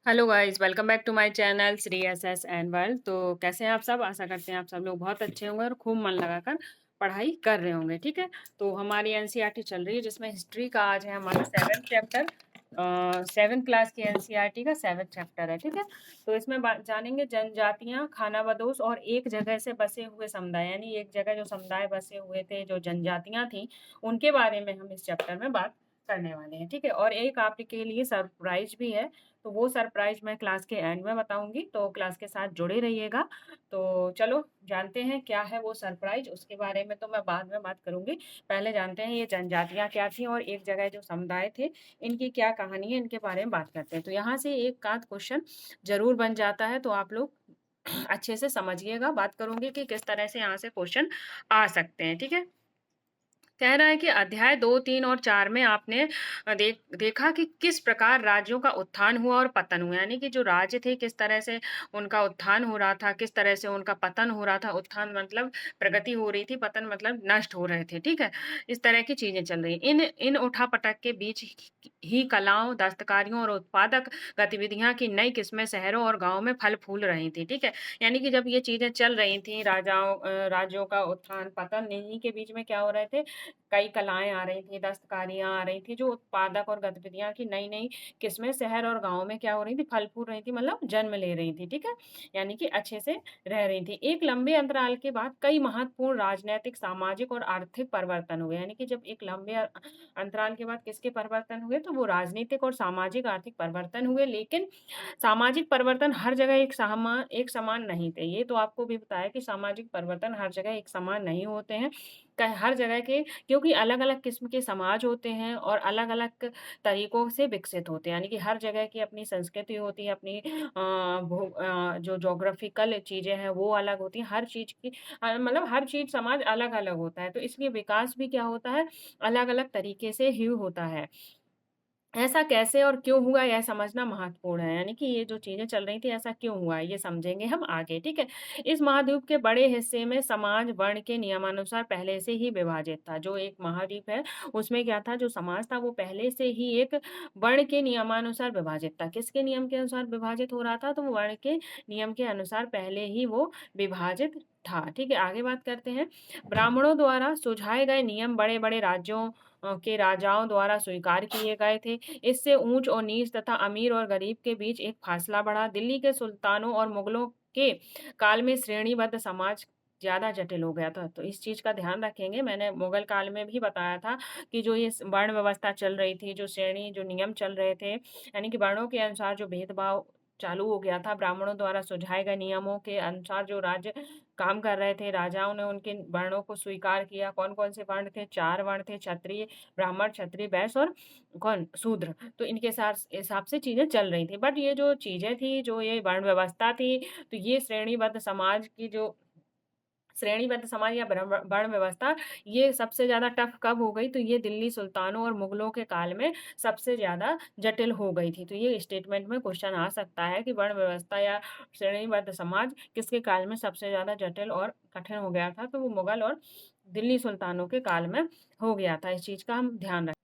Hello guys, welcome back to my channel Shri S S and world. तो कैसे हैं आप सब? आशा करते हैं आप सब लोग बहुत अच्छे होंगे और खूब मन लगाकर पढ़ाई कर रहे होंगे। ठीक है, तो हमारी एनसीईआरटी चल रही है जिसमें हिस्ट्री का आज है हमारा 7th चैप्टर। 7th क्लास की एनसीईआरटी का 7th चैप्टर है। ठीक है, तो इसमें जानेंगे जनजातियां, खानाबदोश और एक जगह से बसे हुए समुदाय, यानी एक जगह जो समुदाय बसे हुए थे, जो जनजातियां थी, उनके बारे में हम इस चैप्टर में बात करने वाले हैं। ठीक है, और एक आपके लिए सरप्राइज भी है, तो वो सरप्राइज मैं क्लास के एंड में बताऊंगी, तो क्लास के साथ जुड़े रहिएगा। तो चलो जानते हैं क्या है वो सरप्राइज, उसके बारे में तो मैं बाद में बात करूंगी। पहले जानते हैं ये जनजातियां क्या थी और एक जगह जो समुदाय थे, इनकी क्या कहानी है, इनके बारे में बात करते हैं। तो यहाँ से एक आध क्वेश्चन जरूर बन जाता है, तो आप लोग अच्छे से समझिएगा। बात करूंगी कि किस तरह से यहाँ से क्वेश्चन आ सकते हैं। ठीक है, कह रहा है कि अध्याय 2, 3 और 4 में आपने देखा कि किस प्रकार राज्यों का उत्थान हुआ और पतन हुआ, यानी कि जो राज्य थे किस तरह से उनका उत्थान हो रहा था, किस तरह से उनका पतन हो रहा था। उत्थान मतलब प्रगति हो रही थी, पतन मतलब नष्ट हो रहे थे। ठीक है, इस तरह की चीजें चल रही। इन इन उठापटक के बीच ही कलाओं, दस्तकारियों और उत्पादक गतिविधियां की नई किस्में शहरों और गांवों में फल फूल रही थी। ठीक है, यानी कि जब ये चीजें चल रही थी, राज्यों का उत्थान पतन, इन्हीं के बीच में क्या हो रहे थे, कई कलाएं आ रही थी, दस्तकारियां आ रही थी, जो उत्पादक और गतिविधियां की नई नई किस्में शहर और गांव में क्या हो रही थी, फल फूल रही थी, मतलब जन्म ले रही थी। ठीक है, यानी कि अच्छे से रह रही थी। एक लंबे अंतराल के बाद कई महत्वपूर्ण राजनीतिक, सामाजिक और आर्थिक परिवर्तन हुए, यानी कि जब एक लंबे अंतराल के बाद किसके परिवर्तन हुए, तो वो राजनीतिक और सामाजिक आर्थिक परिवर्तन हुए। लेकिन सामाजिक परिवर्तन हर जगह एक समान नहीं थे। ये तो आपको भी बताया कि सामाजिक परिवर्तन हर जगह एक समान नहीं होते हैं। हर जगह के, क्योंकि अलग अलग किस्म के समाज होते हैं और अलग अलग तरीकों से विकसित होते हैं, यानी कि हर जगह की अपनी संस्कृति होती है, अपनी जो जोग्राफिकल चीजें हैं वो अलग होती हैं। हर चीज की मतलब हर चीज समाज अलग अलग होता है, तो इसलिए विकास भी क्या होता है, अलग अलग तरीके से ही होता है। ऐसा कैसे और क्यों हुआ, यह समझना महत्वपूर्ण है, यानी कि ये जो चीजें चल रही थी ऐसा क्यों हुआ, ये समझेंगे हम आगे। ठीक है, इस महाद्वीप के बड़े हिस्से में समाज वर्ण के नियमानुसार पहले से ही विभाजित था। जो एक महाद्वीप है उसमें क्या था, जो समाज था वो पहले से ही एक वर्ण के नियमानुसार विभाजित था। किसके नियम के अनुसार विभाजित हो रहा था, तो वो वर्ण के नियम के अनुसार पहले ही वो विभाजित था। ठीक है, आगे बात करते हैं। ब्राह्मणों द्वारा सुझाए गए नियम बड़े बड़े राज्यों के राजाओं द्वारा स्वीकार किए गए थे। इससे ऊंच और नीच तथा अमीर और गरीब के बीच एक फासला बढ़ा। दिल्ली के सुल्तानों और मुगलों के काल में श्रेणीबद्ध समाज ज्यादा जटिल हो गया था। तो इस चीज का ध्यान रखेंगे। मैंने मुगल काल में भी बताया था कि जो ये वर्ण व्यवस्था चल रही थी, जो श्रेणी, जो नियम चल रहे थे, यानी कि वर्णों के अनुसार जो भेदभाव चालू हो गया था, ब्राह्मणों द्वारा सुझाए गए नियमों के अनुसार जो राज्य काम कर रहे थे, राजाओं ने उनके वर्णों को स्वीकार किया। कौन कौन से वर्ण थे, 4 वर्ण थे, क्षत्रिय, ब्राह्मण, क्षत्रिय, वैश्य और कौन, शूद्र। तो इनके साथ हिसाब से चीजें चल रही थी। बट ये जो चीजें थी, जो ये वर्ण व्यवस्था थी, तो ये श्रेणीबद्ध समाज की जो श्रेणीबद्ध समाज या वर्ण व्यवस्था, ये सबसे ज्यादा टफ कब हो गई, तो ये दिल्ली सुल्तानों और मुगलों के काल में सबसे ज्यादा जटिल हो गई थी। तो ये स्टेटमेंट में क्वेश्चन आ सकता है कि वर्ण व्यवस्था या श्रेणीबद्ध समाज किसके काल में सबसे ज्यादा जटिल और कठिन हो गया था, तो वो मुगल और दिल्ली सुल्तानों के काल में हो गया था। इस चीज का हम ध्यान रखें।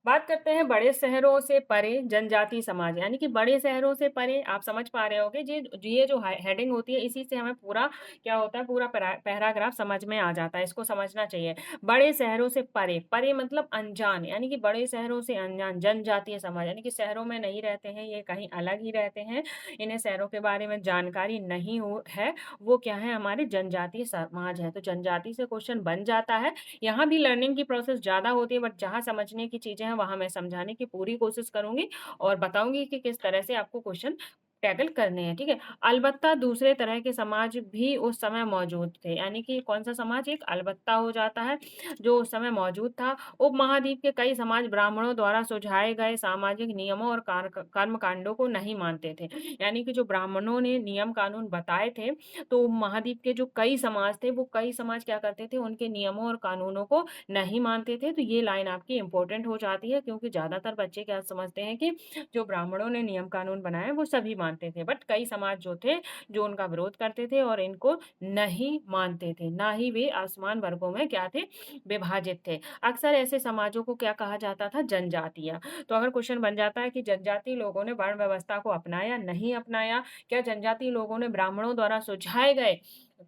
बात करते हैं बड़े शहरों से परे जनजाति समाज, यानी कि बड़े शहरों से परे, आप समझ पा रहे होगे जी, ये जो हेडिंग होती है इसी से हमें पूरा क्या होता है, पूरा पैराग्राफ समझ में आ जाता है। इसको समझना चाहिए। बड़े शहरों से परे, परे मतलब अनजान, यानी कि बड़े शहरों से अनजान जनजातीय समाज, यानी कि शहरों में नहीं रहते हैं, ये कहीं अलग ही रहते हैं, इन्हें शहरों के बारे में जानकारी नहीं हो है, वो क्या है, हमारे जनजातीय समाज है। तो जनजाति से क्वेश्चन बन जाता है। यहाँ भी लर्निंग की प्रोसेस ज्यादा होती है, बट जहाँ समझने की चीजें हैं वहां मैं समझाने की पूरी कोशिश करूंगी और बताऊंगी कि किस तरह से आपको क्वेश्चन टैकल करने हैं। ठीक है, अलबत्ता दूसरे तरह के समाज भी उस समय मौजूद थे, यानी कि कौन सा समाज, एक अलबत्ता हो जाता है जो उस समय मौजूद था। उपमहाद्वीप के कई समाज ब्राह्मणों द्वारा सुझाए गए सामाजिक नियमों और कर्म कांडों को नहीं मानते थे, यानी कि जो ब्राह्मणों ने नियम कानून बताए थे, तो महाद्वीप के जो कई समाज थे, वो कई समाज क्या करते थे, उनके नियमों और कानूनों को नहीं मानते थे। तो ये लाइन आपकी इंपॉर्टेंट हो जाती है, क्योंकि ज्यादातर बच्चे क्या समझते हैं कि जो ब्राह्मणों ने नियम कानून बनाए वो सभी मानते मानते थे, बट कई समाज जो थे, जो उनका विरोध करते थे और इनको नहीं मानते थे, ना ही वे असमान वर्गों में क्या थे, विभाजित थे। अक्सर ऐसे समाजों को क्या कहा जाता था, जनजातियाँ। तो अगर क्वेश्चन बन जाता है कि जनजातीय लोगों ने वर्ण व्यवस्था को अपनाया, नहीं अपनाया? क्या जनजातीय लोगों ने ब्राह्मणों द्वारा सुझाए गए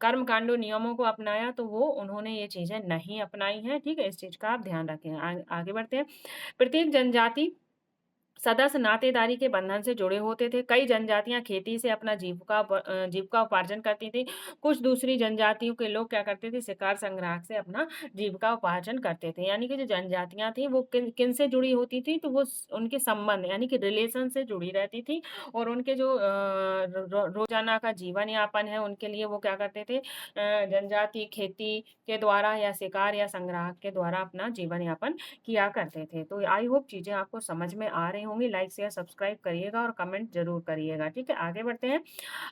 कर्म कांडों नियमों को अपनाया? तो वो उन्होंने ये चीज़ें नहीं अपनाई हैं, ठीक है? इस चीज़ का आप ध्यान रखें। आगे बढ़ते हैं। प्रत्येक जनजाति सदस्य नातेदारी के बंधन से जुड़े होते थे। कई जनजातियाँ खेती से अपना जीविका उपार्जन करती थी। कुछ दूसरी जनजातियों के लोग क्या करते थे, शिकार संग्राहक से अपना जीविका उपार्जन करते थे। यानी कि जो जनजातियाँ थी वो किन से जुड़ी होती थी, तो वो उनके संबंध यानी कि रिलेशन से जुड़ी रहती थी और उनके जो रोजाना का जीवन यापन है उनके लिए वो क्या करते थे, जनजाति खेती के द्वारा या शिकार या संग्राहक के द्वारा अपना जीवन यापन किया करते थे। तो आई होप चीज़ें आपको समझ में आ रही होंगी। लाइक, शेयर, सब्सक्राइब करिएगा और कमेंट ज़रूर करिएगा, ठीक है? आगे बढ़ते हैं।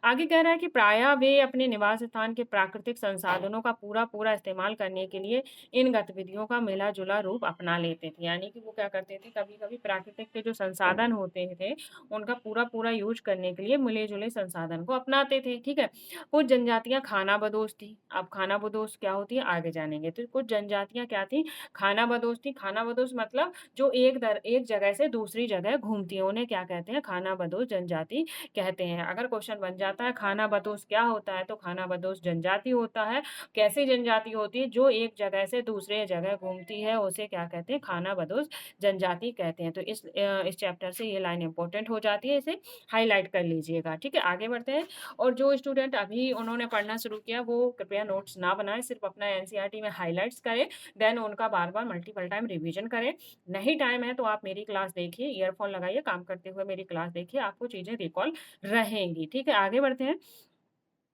आगे कह रहा है कि प्रायः वे अपने निवास स्थान के प्राकृतिक संसाधनों का पूरा-पूरा इस्तेमाल करने के लिए इन गतिविधियों का मिला-जुला रूप अपना लेते थे। यानी कि वो क्या करते थे, कभी-कभी प्राकृतिक के जो संसाधन होते थे, उनका पूरा-पूरा यूज़ करने के लिए मिले-जुले संसाधन को अपनाते थे, ठीक है? कुछ जनजातियाँ खानाबदोश थी। अब खानाबदोश क्या होती है, आगे जानेंगे। तो कुछ जनजातियाँ क्या थी, खानाबदोश थी। खानाबदोश मतलब जो एक जगह से दूसरी जगह घूमती है, उन्हें क्या कहते हैं, खानाबदोश जनजाति कहते हैं। अगर क्वेश्चन बन जाता है खानाबदोश क्या होता है, तो खानाबदोश जनजाति होता है। कैसी जनजाति होती है, जो एक जगह से दूसरे जगह घूमती है, उसे क्या कहते हैं, खानाबदोश जनजाति कहते हैं। तो इस चैप्टर से ये लाइन इंपॉर्टेंट हो जाती है, इसे हाईलाइट कर लीजिएगा, ठीक है? आगे बढ़ते हैं। और जो स्टूडेंट अभी उन्होंने पढ़ना शुरू किया वो कृपया नोट्स ना बनाएं, सिर्फ अपना एनसीईआरटी में हाईलाइट्स करें, देन उनका बार-बार मल्टीपल टाइम रिवीजन करें। नहीं टाइम है तो आप मेरी क्लास देखिए, ईयरफ़ोन लगाइए, काम करते हुए मेरी क्लास देखिए, आपको चीज़ें रिकॉल रहेंगी, ठीक है? आगे बढ़ते हैं।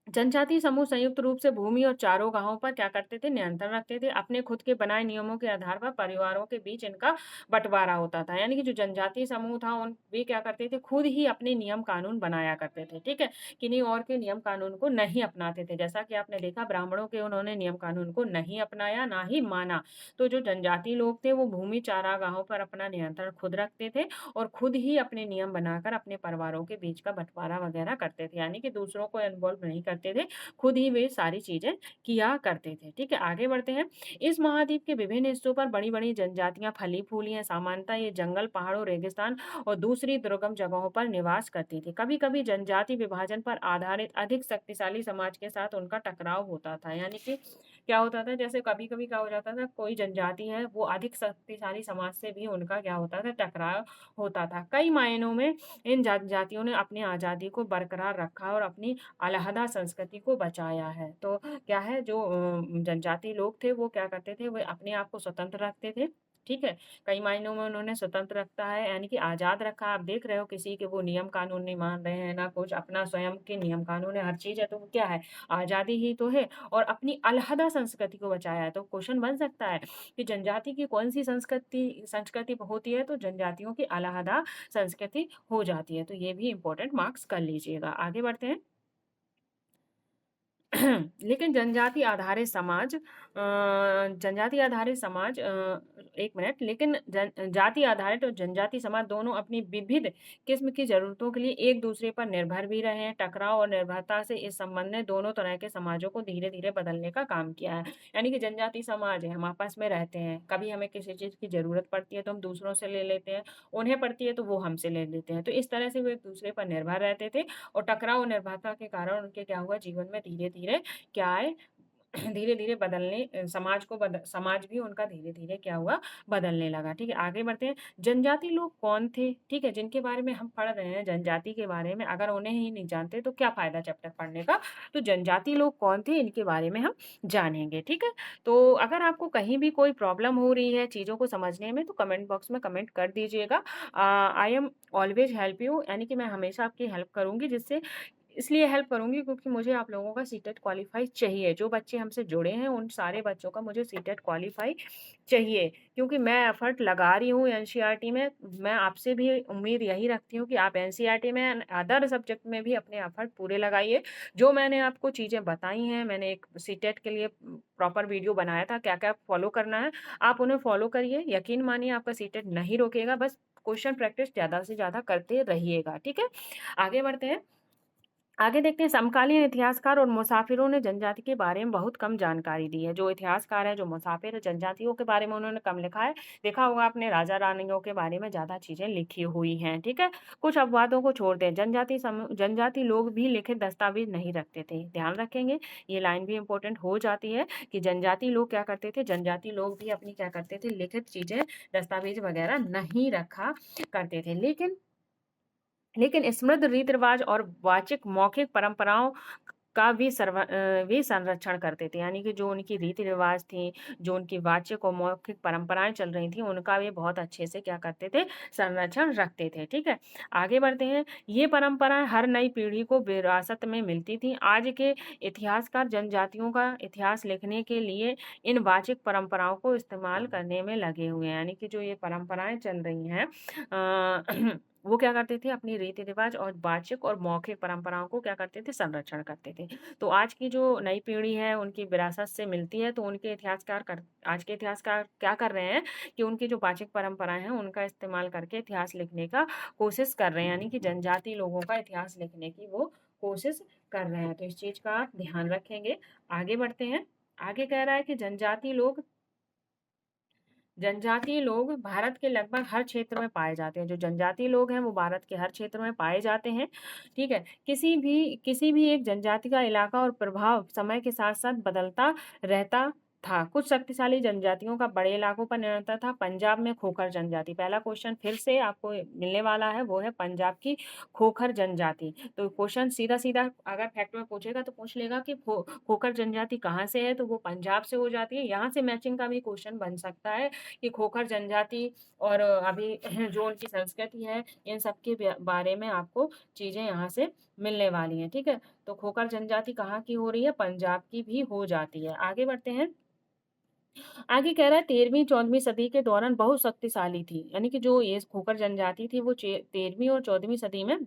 जनजातीय समूह संयुक्त रूप से भूमि और चारागाहों पर क्या करते थे, नियंत्रण रखते थे। अपने खुद के बनाए नियमों के आधार पर परिवारों के बीच इनका बंटवारा होता था। यानी कि जो जनजातीय समूह था उन वे क्या करते थे, खुद ही अपने नियम कानून बनाया करते थे, ठीक है? किन्हीं और के नियम कानून को नहीं अपनाते थे। जैसा कि आपने देखा ब्राह्मणों के उन्होंने नियम कानून को नहीं अपनाया, ना ही माना। तो जो जनजातीय लोग थे वो भूमि चारागाहों पर अपना नियंत्रण खुद रखते थे और खुद ही अपने नियम बनाकर अपने परिवारों के बीच का बंटवारा वगैरह करते थे। यानी कि दूसरों को इन्वॉल्व नहीं करते थे, खुद ही वे सारी चीज़ें किया करते थे, ठीक है? आगे बढ़ते हैं। इस महाद्वीप के विभिन्न हिस्सों पर बड़ी-बड़ी जनजातियाँ फली-फूली हैं। सामान्यतः ये जंगल, पहाड़ों, रेगिस्तान और दूसरी दुर्गम जगहों पर निवास करती थी। कभी-कभी जनजाति विभाजन पर आधारित अधिक शक्तिशाली समाज के साथ उनका टकराव होता था। यानी कि क्या होता था, जैसे कभी-कभी क्या हो जाता था, कोई जनजाति है वो अधिक शक्तिशाली समाज से भी उनका क्या होता था, टकराव होता था। कई मायनों में इन जनजातियों ने अपनी आज़ादी को बरकरार रखा और अपनी अलहदा संस्कृति को बचाया है। तो क्या है, जो जनजाति लोग थे वो क्या करते थे, वे अपने आप को स्वतंत्र रखते थे, ठीक है? कई मायनों में उन्होंने स्वतंत्र रखा है, यानी कि आज़ाद रखा। आप देख रहे हो किसी के वो नियम कानून नहीं मान रहे हैं, ना कुछ, अपना स्वयं के नियम कानून है, हर चीज़ है, तो वो क्या है, आज़ादी ही तो है। और अपनी अलहदा संस्कृति को बचाया है। तो क्वेश्चन बन सकता है कि जनजाति की कौन-सी संस्कृति संस्कृति होती है, तो जनजातियों की अलहदा संस्कृति हो जाती है। तो ये भी इम्पोर्टेंट मार्क्स कर लीजिएगा। आगे बढ़ते हैं। लेकिन जनजाति आधारित समाज, एक मिनट, लेकिन जाति आधारित और जनजाति समाज दोनों अपनी विविध किस्म की ज़रूरतों के लिए एक दूसरे पर निर्भर भी रहे हैं। टकराव और निर्भरता से इस संबंध ने दोनों तरह के समाजों को धीरे-धीरे बदलने का काम किया है। यानी कि जनजाति समाज है, हम आपस में रहते हैं, कभी हमें किसी चीज़ की ज़रूरत पड़ती है तो हम दूसरों से ले लेते हैं, उन्हें पड़ती है तो वो हमसे ले लेते हैं। तो इस तरह से वो एक-दूसरे पर निर्भर रहते थे और टकराव और निर्भरता के कारण उनके क्या हुआ, जीवन में धीरे-धीरे क्या है, धीरे-धीरे समाज भी उनका धीरे-धीरे क्या हुआ, बदलने लगा, ठीक है? आगे बढ़ते हैं। जनजाति लोग कौन थे, ठीक है? जिनके बारे में हम पढ़ रहे हैं जनजाति के बारे में, अगर उन्हें ही नहीं जानते तो क्या फ़ायदा चैप्टर पढ़ने का? तो जनजाति लोग कौन थे, इनके बारे में हम जानेंगे, ठीक है? तो अगर आपको कहीं भी कोई प्रॉब्लम हो रही है चीज़ों को समझने में, तो कमेंट बॉक्स में कमेंट कर दीजिएगा। I am always help you, यानी कि मैं हमेशा आपकी हेल्प करूँगी, जिससे इसलिए हेल्प करूँगी क्योंकि मुझे आप लोगों का सीटेट क्वालीफाई चाहिए। जो बच्चे हमसे जुड़े हैं उन सारे बच्चों का मुझे सीटेट क्वालीफाई चाहिए, क्योंकि मैं एफ़र्ट लगा रही हूँ एनसीईआरटी में। मैं आपसे भी उम्मीद यही रखती हूँ कि आप एनसीईआरटी में एंड अदर सब्जेक्ट में भी अपने एफ़र्ट पूरे लगाइए। जो मैंने आपको चीज़ें बताई हैं, मैंने एक सीटेट के लिए प्रॉपर वीडियो बनाया था, क्या-क्या फ़ॉलो करना है, आप उन्हें फ़ॉलो करिए। यकीन मानिए आपका सीटेट नहीं रुकेगा, बस क्वेश्चन प्रैक्टिस ज़्यादा से ज़्यादा करते रहिएगा, ठीक है। आगे बढ़ते हैं। आगे देखते हैं, समकालीन इतिहासकार और मुसाफिरों ने जनजाति के बारे में बहुत कम जानकारी दी है। जो इतिहासकार है, जो मुसाफिर है, जनजातियों के बारे में उन्होंने कम लिखा है। देखा होगा आपने, राजा रानियों के बारे में ज़्यादा चीज़ें लिखी हुई हैं, ठीक है। कुछ अपवादों को छोड़ दें, जनजाति लोग भी लिखित दस्तावेज नहीं रखते थे। ध्यान रखेंगे, ये लाइन भी इंपॉर्टेंट हो जाती है कि जनजाति लोग क्या करते थे, जनजाति लोग भी अपनी क्या करते थे, लिखित चीज़ें, दस्तावेज वगैरह नहीं रखा करते थे। लेकिन समृद्ध रीति रिवाज और वाचिक मौखिक परंपराओं का भी संरक्षण करते थे। यानी कि जो उनकी रीति रिवाज थी, जो उनकी वाचिक और मौखिक परंपराएं चल रही थी, उनका भी बहुत अच्छे से क्या करते थे, संरक्षण रखते थे, ठीक है। आगे बढ़ते हैं। ये परंपराएं हर नई पीढ़ी को विरासत में मिलती थी। आज के इतिहासकार जनजातियों का इतिहास लिखने के लिए इन वाचिक परंपराओं को इस्तेमाल करने में लगे हुए हैं। यानी कि जो ये परंपराएं चल रही हैं वो क्या करते थे, अपनी रीति रिवाज और वाचिक और मौखिक परंपराओं को क्या करते थे, संरक्षण करते थे। तो आज की जो नई पीढ़ी है, उनकी विरासत से मिलती है, तो आज के इतिहासकार क्या कर रहे हैं कि उनकी जो वाचिक परंपराएं हैं, उनका इस्तेमाल करके इतिहास लिखने का कोशिश कर रहे हैं। यानी कि जनजाति लोगों का इतिहास लिखने की वो कोशिश कर रहे हैं। तो इस चीज का आप ध्यान रखेंगे। आगे बढ़ते हैं। आगे कह रहा है कि जनजातीय लोग भारत के लगभग हर क्षेत्र में पाए जाते हैं। जो जनजातीय लोग हैं वो भारत के हर क्षेत्र में पाए जाते हैं, ठीक है। किसी भी एक जनजाति का इलाका और प्रभाव समय के साथ साथ बदलता रहता था। कुछ शक्तिशाली जनजातियों का बड़े इलाकों पर नियंत्रण था। पंजाब में खोखर जनजाति, पहला क्वेश्चन फिर से आपको मिलने वाला है, वो है पंजाब की खोखर जनजाति। तो क्वेश्चन सीधा सीधा अगर फैक्ट में पूछेगा तो पूछ लेगा कि खोखर जनजाति कहाँ से है, तो वो पंजाब से हो जाती है। यहाँ से मैचिंग का भी क्वेश्चन बन सकता है कि खोखर जनजाति और अभी जो उनकी संस्कृति है, इन सब के बारे में आपको चीजें यहाँ से मिलने वाली हैं, ठीक है। तो खोखर जनजाति कहाँ की हो रही है, पंजाब की भी हो जाती है। आगे बढ़ते हैं। आगे कह रहा है 13वीं 14वीं सदी के दौरान बहुत शक्तिशाली थी। यानी कि जो ये खोखर जनजाति थी वो 13वीं और 14वीं सदी में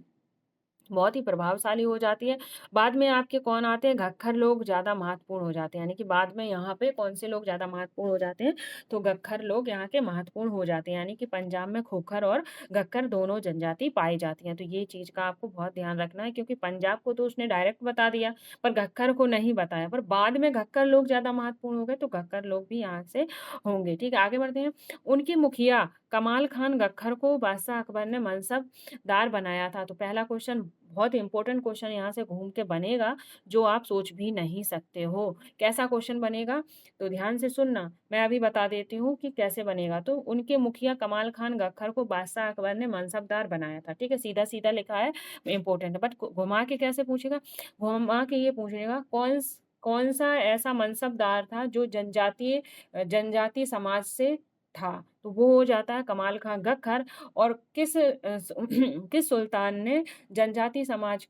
बहुत ही प्रभावशाली हो जाती है। बाद में आपके कौन आते हैं, गख्खर लोग ज़्यादा महत्वपूर्ण हो जाते हैं। यानी कि बाद में यहाँ पे कौन से लोग ज़्यादा महत्वपूर्ण हो जाते हैं, तो गख्खर लोग यहाँ के महत्वपूर्ण हो जाते हैं। यानी कि पंजाब में खोखर और गख्खर दोनों जनजाति पाई जाती हैं। तो ये चीज़ का आपको बहुत ध्यान रखना है, क्योंकि पंजाब को तो उसने डायरेक्ट बता दिया पर गख्खर को नहीं बताया। पर बाद में गख्खर लोग ज़्यादा महत्वपूर्ण हो गए, तो गख्खर लोग भी यहाँ से होंगे, ठीक है। आगे बढ़ते हैं। उनके मुखिया कमाल खान गख्खर को बादशाह अकबर ने मनसबदार बनाया था। तो पहला क्वेश्चन बहुत इंपॉर्टेंट क्वेश्चन यहाँ से घूम के बनेगा, जो आप सोच भी नहीं सकते हो। कैसा क्वेश्चन बनेगा, तो ध्यान से सुनना, मैं अभी बता देती हूँ कि कैसे बनेगा। तो उनके मुखिया कमाल खान गख्खर को बादशाह अकबर ने मनसबदार बनाया था, ठीक है। सीधा सीधा लिखा है, इंपॉर्टेंट है, बट घुमा के कैसे पूछेगा, घुमा के ये पूछेगा कौन सा ऐसा मनसबदार था जो जनजातीय समाज से था। तो वो हो जाता है कमाल खां गख्खर। और किस सुल्तान ने जनजाति समाज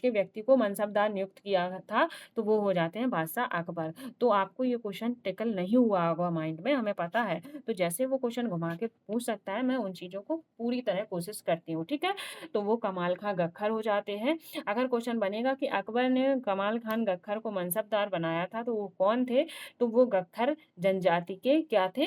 के व्यक्ति को मनसबदार नियुक्त किया था, तो वो हो जाते हैं बादशाह अकबर। तो आपको ये क्वेश्चन टिकल नहीं हुआ होगा माइंड में, हमें पता है। तो जैसे वो क्वेश्चन घुमा के पूछ सकता है, मैं उन चीजों को पूरी तरह कोशिश करती हूँ, ठीक है। तो वो कमाल खां गख्खर हो जाते हैं। अगर क्वेश्चन बनेगा कि अकबर ने कमाल खान गख्खर को मनसबदार बनाया था, तो वो कौन थे, तो वो गख्खर जनजाति के क्या थे,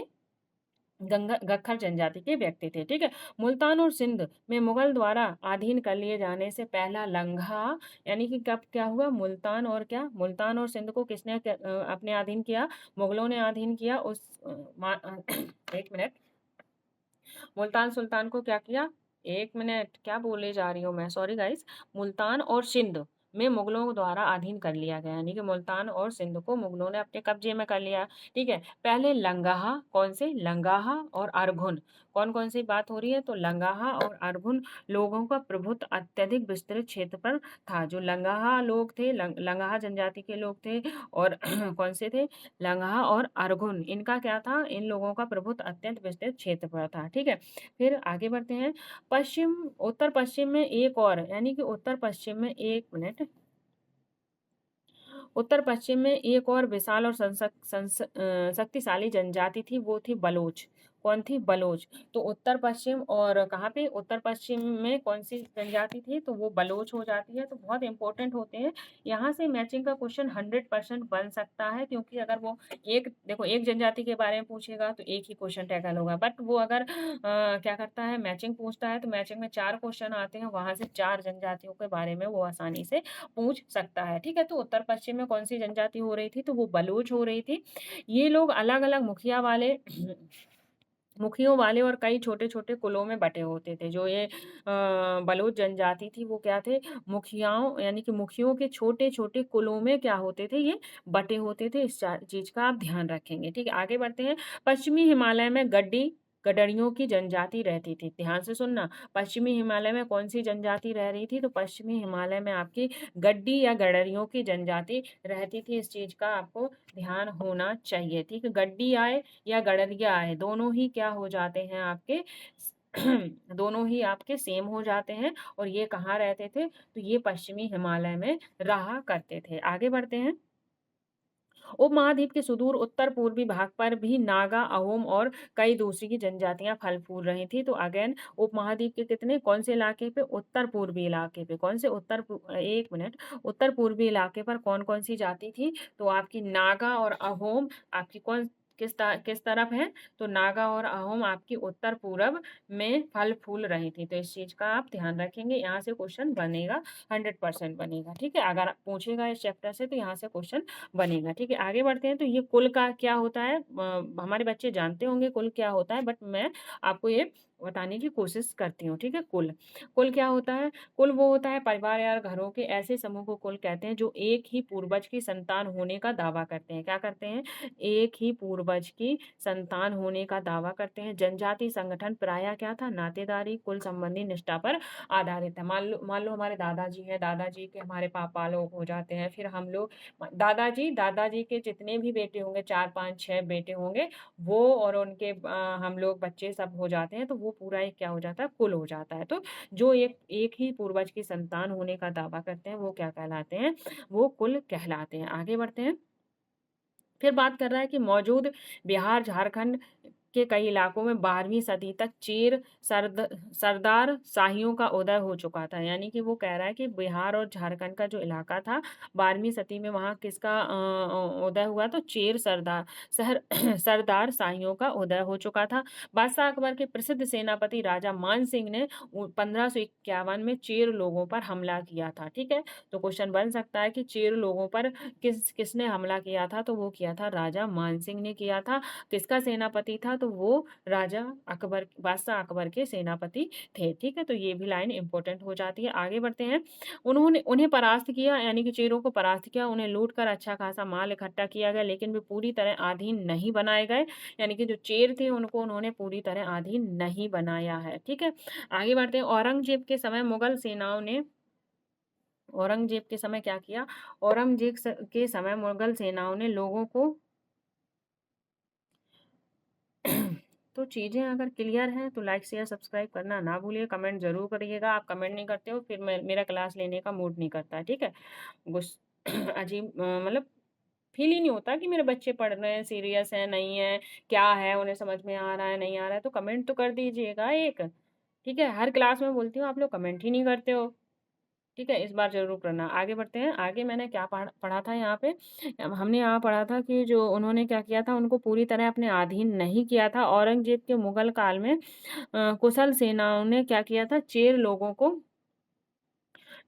गख्खर जनजाति के व्यक्ति थे, ठीक है। मुल्तान और सिंध में मुगल द्वारा अधीन कर लिए जाने से पहला लंघा, यानी कि कब क्या हुआ, मुल्तान और सिंध को किसने अपने अधीन किया, मुगलों ने अधीन किया। एक मिनट, मुल्तान सुल्तान को क्या किया, एक मिनट, क्या बोले जा रही हूँ मैं, सॉरी गाइस। मुल्तान और सिंध में मुगलों द्वारा अधीन कर लिया गया, यानी कि मुल्तान और सिंध को मुगलों ने अपने कब्जे में कर लिया, ठीक है। पहले लंगाहा, कौन से, लंगाहा और अरघुन, कौन कौन सी बात हो रही है, तो लंगाहा और अरघुन लोगों का प्रभुत्व अत्यधिक विस्तृत क्षेत्र पर था। जो लंगाहा लोग थे, लंगाहा जनजाति के लोग थे, और कौन से थे, लंगाहा और अरघुन, इनका क्या था, इन लोगों का प्रभुत्व अत्यंत विस्तृत क्षेत्र पर था, ठीक है। फिर आगे बढ़ते हैं। उत्तर पश्चिम में एक और, यानी कि उत्तर पश्चिम में, एक मिनट, उत्तर पश्चिम में एक और विशाल और शक्तिशाली जनजाति थी, वो थी बलोच। कौन थी? बलोच। तो उत्तर पश्चिम और कहाँ पे? उत्तर पश्चिम में कौन सी जनजाति थी? तो वो बलोच हो जाती है। तो बहुत इंपॉर्टेंट होते हैं। यहाँ से मैचिंग का क्वेश्चन 100% बन सकता है, क्योंकि अगर वो एक देखो एक जनजाति के बारे में पूछेगा तो एक ही क्वेश्चन टैकल होगा, बट वो अगर क्या करता है, मैचिंग पूछता है, तो मैचिंग में 4 क्वेश्चन आते हैं, वहां से 4 जनजातियों के बारे में वो आसानी से पूछ सकता है। ठीक है, तो उत्तर पश्चिम में कौन सी जनजाति हो रही थी? तो वो बलूच हो रही थी। ये लोग अलग अलग मुखियों वाले और कई छोटे-छोटे कुलों में बँटे होते थे। जो ये बलूच जनजाति थी, वो क्या थे? मुखियाओं यानी कि मुखियों के छोटे-छोटे कुलों में क्या होते थे? ये बँटे होते थे। इस चीज़ का आप ध्यान रखेंगे। ठीक है, आगे बढ़ते हैं। पश्चिमी हिमालय में गडरियों की जनजाति रहती थी। ध्यान से सुनना, पश्चिमी हिमालय में कौन-सी जनजाति रह रही थी? तो पश्चिमी हिमालय में आपकी गड्डी या गडरियों की जनजाति रहती थी। इस चीज़ का आपको ध्यान होना चाहिए। ठीक है, गड्डी आए या गडरिया आए, दोनों ही क्या हो जाते हैं आपके दोनों ही आपके सेम हो जाते हैं। और ये कहाँ रहते थे? तो ये पश्चिमी हिमालय में रहा करते थे। आगे बढ़ते हैं। उपमहाद्वीप के सुदूर उत्तर-पूर्वी भाग पर भी नागा, अहोम और कई दूसरी की जनजातियाँ फल फूल रही थी। तो अगेन उपमहाद्वीप के कितने कौन से इलाके पे? उत्तर-पूर्वी इलाके पे। कौन से? 1 मिनट, उत्तर-पूर्वी इलाके पर कौन-कौन सी जाति थी? तो आपकी नागा और अहोम आपकी किस तरफ है? तो नागा और अहोम आपकी उत्तर-पूरब में फल फूल रही थी। तो इस चीज़ का आप ध्यान रखेंगे, यहाँ से क्वेश्चन बनेगा, 100% बनेगा। ठीक है, अगर पूछेगा इस चैप्टर से तो यहाँ से क्वेश्चन बनेगा। ठीक है, आगे बढ़ते हैं। तो ये कुल का क्या होता है? हमारे बच्चे जानते होंगे कुल क्या होता है, बट मैं आपको ये बताने की कोशिश करती हूँ। ठीक है, कुल कुल क्या होता है? कुल वो होता है परिवार या घरों के ऐसे समूह को कुल कहते हैं जो एक ही पूर्वज की संतान होने का दावा करते हैं। क्या करते हैं? एक ही पूर्वज की संतान होने का दावा करते हैं। जनजाति संगठन प्रायः क्या था? नातेदारी कुल संबंधी निष्ठा पर आधारित है। मान लो हमारे दादाजी हैं, दादाजी के हमारे पापा लोग हो जाते हैं, फिर हम लोग दादाजी के जितने भी बेटे होंगे, 4, 5, 6 बेटे होंगे, वो और उनके हम लोग बच्चे सब हो जाते हैं, तो वो पूरा एक क्या हो जाता है? कुल हो जाता है। तो जो एक एक ही पूर्वज की संतान होने का दावा करते हैं, वो क्या कहलाते हैं? वो कुल कहलाते हैं। आगे बढ़ते हैं। फिर बात कर रहा है कि मौजूद बिहार, झारखंड के कई इलाकों में 12वीं सदी तक सरदार शाहियों का उदय हो चुका था। यानी कि वो कह रहा है कि बिहार और झारखंड का जो इलाका था, 12वीं सदी में वहाँ किसका उदय हुआ? तो चेर सरदार शहर सरदार शाहियों का उदय हो चुका था। बादशाह अकबर के प्रसिद्ध सेनापति राजा मान सिंह ने 1551 में चेर लोगों पर हमला किया था। ठीक है, तो क्वेश्चन बन सकता है कि चेर लोगों पर किसने हमला किया था? तो वो किया था राजा मान सिंह ने किया था। किसका सेनापति था? तो वो राजा अकबर बादशाह अकबर के सेनापति थे। ठीक है, तो ये भी लाइन इंपॉर्टेंट हो जाती है। आगे बढ़ते हैं। उन्हें परास्त किया, यानी कि चेरों को परास्त किया, उन्हें लूट कर अच्छा खासा माल इकट्ठा किया गया, लेकिन वे पूरी तरह अधीन नहीं बनाए गए। यानी कि जो चेर थे उनको उन्होंने पूरी तरह अधीन नहीं बनाया है। ठीक है, आगे बढ़ते हैं। औरंगजेब के समय क्या किया? के समय मुगल सेनाओं ने लोगों को तो चीज़ें अगर क्लियर हैं तो लाइक शेयर सब्सक्राइब करना ना भूलिए, कमेंट ज़रूर करिएगा। आप कमेंट नहीं करते हो फिर मेरा क्लास लेने का मूड नहीं करता है। ठीक है, गुस अजीब मतलब फील ही नहीं होता कि मेरे बच्चे पढ़ रहे हैं, सीरियस हैं, नहीं है, क्या है, उन्हें समझ में आ रहा है, नहीं आ रहा है, तो कमेंट तो कर दीजिएगा एक। ठीक है, हर क्लास में बोलती हूँ, आप लोग कमेंट ही नहीं करते हो। ठीक है, इस बार ज़रूर करना। आगे बढ़ते हैं। आगे मैंने क्या पढ़ा था यहाँ पे? हमने यहाँ पढ़ा था कि जो उन्होंने क्या किया था, उनको पूरी तरह अपने अधीन नहीं किया था। औरंगज़ेब के मुगल काल में कुशल सेनाओं ने क्या किया था?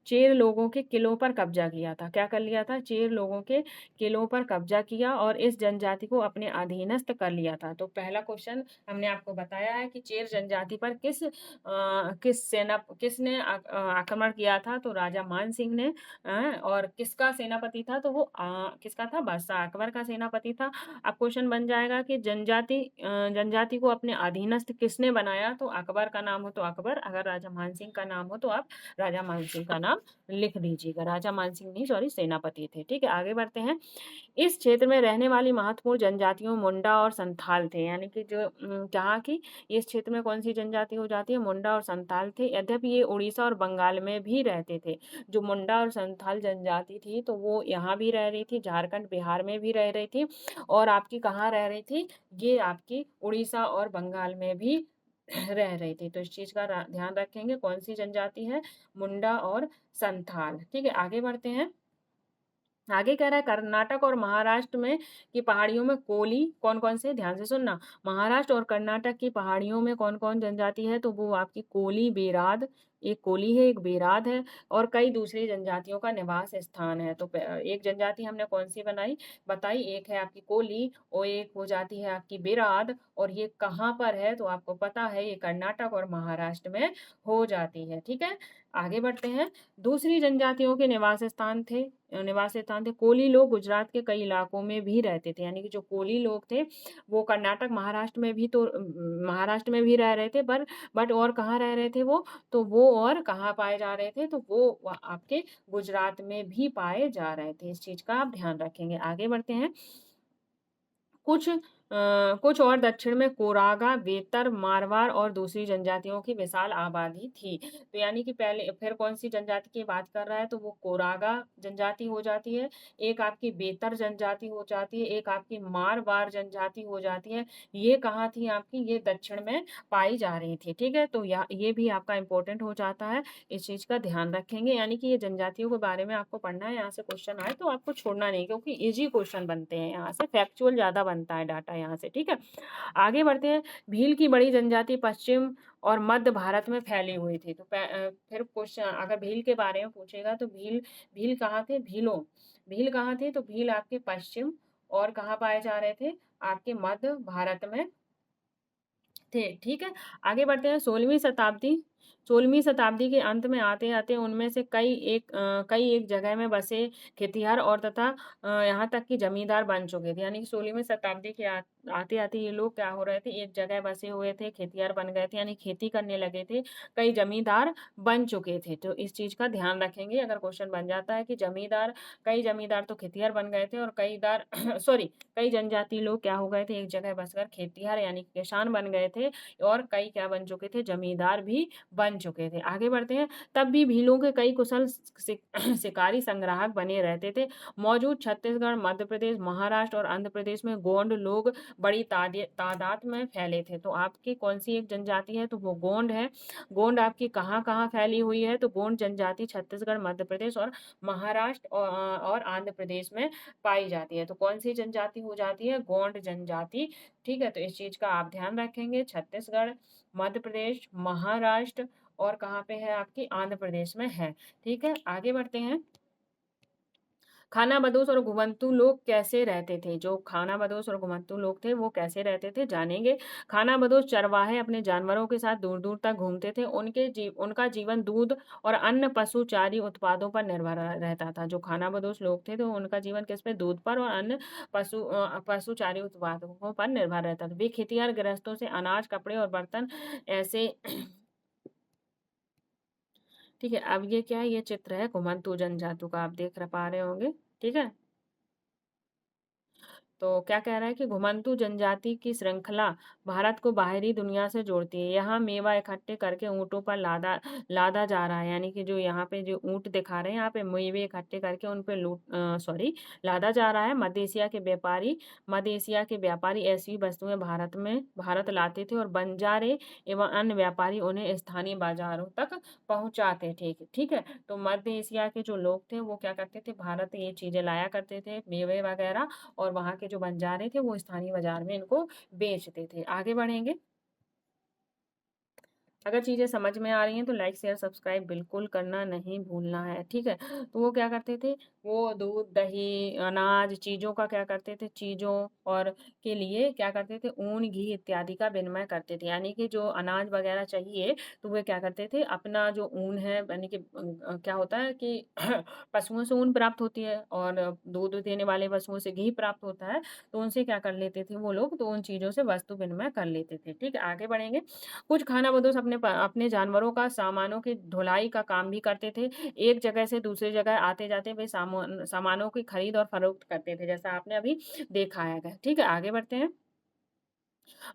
चेर लोगों के किलों पर कब्जा किया था। क्या कर लिया था? चेर लोगों के किलों पर कब्जा किया और इस जनजाति को अपने अधीनस्थ कर लिया था। तो पहला क्वेश्चन हमने आपको बताया है कि चेर जनजाति पर किसने आक्रमण किया था? तो राजा मान सिंह ने। और किसका सेनापति था? तो वो किसका था? बादशाह अकबर का सेनापति था। अब क्वेश्चन बन जाएगा कि जनजाति को अपने अधीनस्थ किसने बनाया? तो अकबर का नाम हो तो अकबर, अगर राजा मान सिंह का नाम हो तो आप राजा मान सिंह का नाम नाम लिख दीजिएगा। राजा मानसिंह नहीं, सॉरी, सेनापति थे। ठीक है, आगे बढ़ते हैं। इस क्षेत्र में रहने वाली महत्वपूर्ण जनजातियों मुंडा और संथाल थे, यानी कि जो जहाँ की इस क्षेत्र में कौन सी जनजाति हो जाती है, मुंडा और संथाल थे। यद्यपि ये उड़ीसा और बंगाल में भी रहते थे। जो मुंडा और संथाल जनजाति थी तो वो यहाँ भी रह रही थी, झारखंड बिहार में भी रह रही थी, और आपकी कहाँ रह रही थी, ये आपकी उड़ीसा और बंगाल में भी रह रही थी। तो इस चीज का ध्यान रखेंगे, कौन सी जनजाति है, मुंडा और संथाल। ठीक है, आगे बढ़ते हैं। आगे कह रहा है कर्नाटक और महाराष्ट्र में की पहाड़ियों में कोली कौन कौन से, ध्यान से सुनना, महाराष्ट्र और कर्नाटक की पहाड़ियों में कौन कौन जनजाति है, तो वो आपकी कोली, बेराद, एक कोली है, एक बेराद है, और कई दूसरी जनजातियों का निवास स्थान है। तो एक जनजाति हमने कौन सी बताई, एक है आपकी कोली और एक हो जाती है आपकी बेराद, और ये कहाँ पर है, तो आपको पता है ये कर्नाटक और महाराष्ट्र में हो जाती है। ठीक है, आगे बढ़ते हैं। दूसरी जनजातियों के निवास स्थान थे कोली लोग गुजरात के कई इलाकों में भी रहते थे, यानी कि जो कोली लोग थे वो कर्नाटक महाराष्ट्र में भी रह रहे थे, पर बट और कहाँ रह रहे थे वो, तो वो और कहाँ पाए जा रहे थे, तो वो आपके गुजरात में भी पाए जा रहे थे। इस चीज का आप ध्यान रखेंगे। आगे बढ़ते हैं। कुछ और दक्षिण में कोरागा, बेतर, मारवाड़ और दूसरी जनजातियों की विशाल आबादी थी। तो यानी कि पहले फिर कौन सी जनजाति की बात कर रहा है, तो वो कोरागा जनजाति हो जाती है, एक आपकी बेतर जनजाति हो जाती है, एक आपकी मारवाड़ जनजाति हो जाती है। ये कहाँ थी आपकी, ये दक्षिण में पाई जा रही थी। ठीक है, तो ये भी आपका इंपॉर्टेंट हो जाता है, इस चीज का ध्यान रखेंगे। यानी कि ये जनजातियों के बारे में आपको पढ़ना है, यहाँ से क्वेश्चन आए तो आपको छोड़ना नहीं, क्योंकि इजी क्वेश्चन बनते हैं, यहाँ से फैक्चुअल ज्यादा बनता है डाटा यहाँ से। ठीक है, आगे बढ़ते हैं। भील की बड़ी जनजाति पश्चिम और मध्य भारत में फैली हुई थी। तो फिर क्वेश्चन अगर भील के बारे में पूछेगा तो भील भील कहाँ थे, भील कहाँ थे, तो भील आपके पश्चिम और कहाँ पाए जा रहे थे, आपके मध्य भारत में थे। ठीक है, आगे बढ़ते हैं। 16वीं शताब्दी के अंत में आते आते उनमें से कई एक जगह में बसे खेतिहर और तथा यहाँ तक कि जमींदार बन चुके थे। यानी कि 16वीं शताब्दी के आते आते ये लोग क्या हो रहे थे, एक जगह बसे हुए थे, खेतिहर बन गए थे, यानी खेती करने लगे थे, कई जमींदार बन चुके थे। तो इस चीज का ध्यान रखेंगे, अगर क्वेश्चन बन जाता है कि कई जमींदार तो खेतिहर बन गए थे, और कई जनजाति लोग क्या हो गए थे, एक जगह बसकर खेतिहर यानी कि किसान बन गए थे, और कई क्या बन चुके थे, जमींदार भी बन चुके थे। आगे बढ़ते हैं। तब भी भीलों के कई कुशल शिकारी संग्राहक बने रहते थे। मौजूद छत्तीसगढ़, मध्य प्रदेश, महाराष्ट्र और आंध्र प्रदेश में गोंड लोग बड़ी तादाद में फैले थे। तो आपकी कौन सी एक जनजाति है, तो वो गोंड है। गोंड आपकी कहाँ कहाँ फैली हुई है, तो गोंड जनजाति छत्तीसगढ़, मध्य प्रदेश और महाराष्ट्र और आंध्र प्रदेश में पाई जाती है। तो कौन सी जनजाति हो जाती है, गोंड जनजाति। ठीक है, तो इस चीज का आप ध्यान रखेंगे, छत्तीसगढ़, मध्य प्रदेश, महाराष्ट्र और कहाँ पे है, आपकी आंध्र प्रदेश में है। ठीक है, आगे बढ़ते हैं। खाना बदोश और घुमंतू लोग कैसे रहते थे, जो खाना बदोश और घुमंतू लोग थे वो कैसे रहते थे, जानेंगे। खाना बदोश चरवाहे अपने जानवरों के साथ दूर दूर तक घूमते थे। उनका जीवन दूध और अन्य पशुचारी उत्पादों पर निर्भर रहता था। जो खाना बदोश लोग थे तो उनका जीवन किस पे, दूध पर और अन्य पशुचारी उत्पादों पर निर्भर रहता था। वे खेतिहर गृहस्थों से अनाज, कपड़े और बर्तन ऐसे ठीक है, अब ये क्या है, ये चित्र है घुमंतू जनजाति का, आप देख पा रहे होंगे। ठीक है, तो क्या कह रहा है कि घुमंतू जनजाति की श्रृंखला भारत को बाहरी दुनिया से जोड़ती है। यहाँ मेवा इकट्ठे करके ऊँटों पर लादा लादा जा रहा है, यानी कि जो यहाँ पे जो ऊँट दिखा रहे हैं, यहाँ पे मेवे इकट्ठे करके उन पे लादा जा रहा है। मध्य एशिया के व्यापारी ऐसी वस्तुएं भारत लाते थे, और बंजारे एवं अन्य व्यापारी उन्हें स्थानीय बाजारों तक पहुंचाते थे। ठीक है, तो मध्य एशिया के जो लोग थे वो क्या करते थे, भारत ये चीजें लाया करते थे, मेवे वगैरह, और वहाँ के जो बंजारे थे वो स्थानीय बाजार में इनको बेचते थे। आगे बढ़ेंगे। अगर चीज़ें समझ में आ रही हैं तो लाइक शेयर सब्सक्राइब बिल्कुल करना नहीं भूलना है। ठीक है, तो वो क्या करते थे, वो दूध, दही, अनाज चीज़ों का क्या करते थे, चीज़ों और के लिए क्या करते थे, ऊन, घी इत्यादि का विनिमय करते थे। यानी कि जो अनाज वग़ैरह चाहिए, तो वे क्या करते थे, अपना जो ऊन है यानी कि क्या होता है कि पशुओं से ऊन प्राप्त होती है और दूध देने वाले पशुओं से घी प्राप्त होता है, तो उनसे क्या कर लेते थे वो लोग, तो उन चीज़ों से वस्तु विनिमय कर लेते थे। ठीक है, आगे बढ़ेंगे। कुछ खानाबदोश अपने जानवरों का सामानों की ढुलाई का काम भी करते थे। एक जगह से दूसरी जगह आते-जाते वे सामानों की खरीद और फरोख्त करते थे, जैसा आपने अभी देखा है। ठीक है, आगे बढ़ते हैं।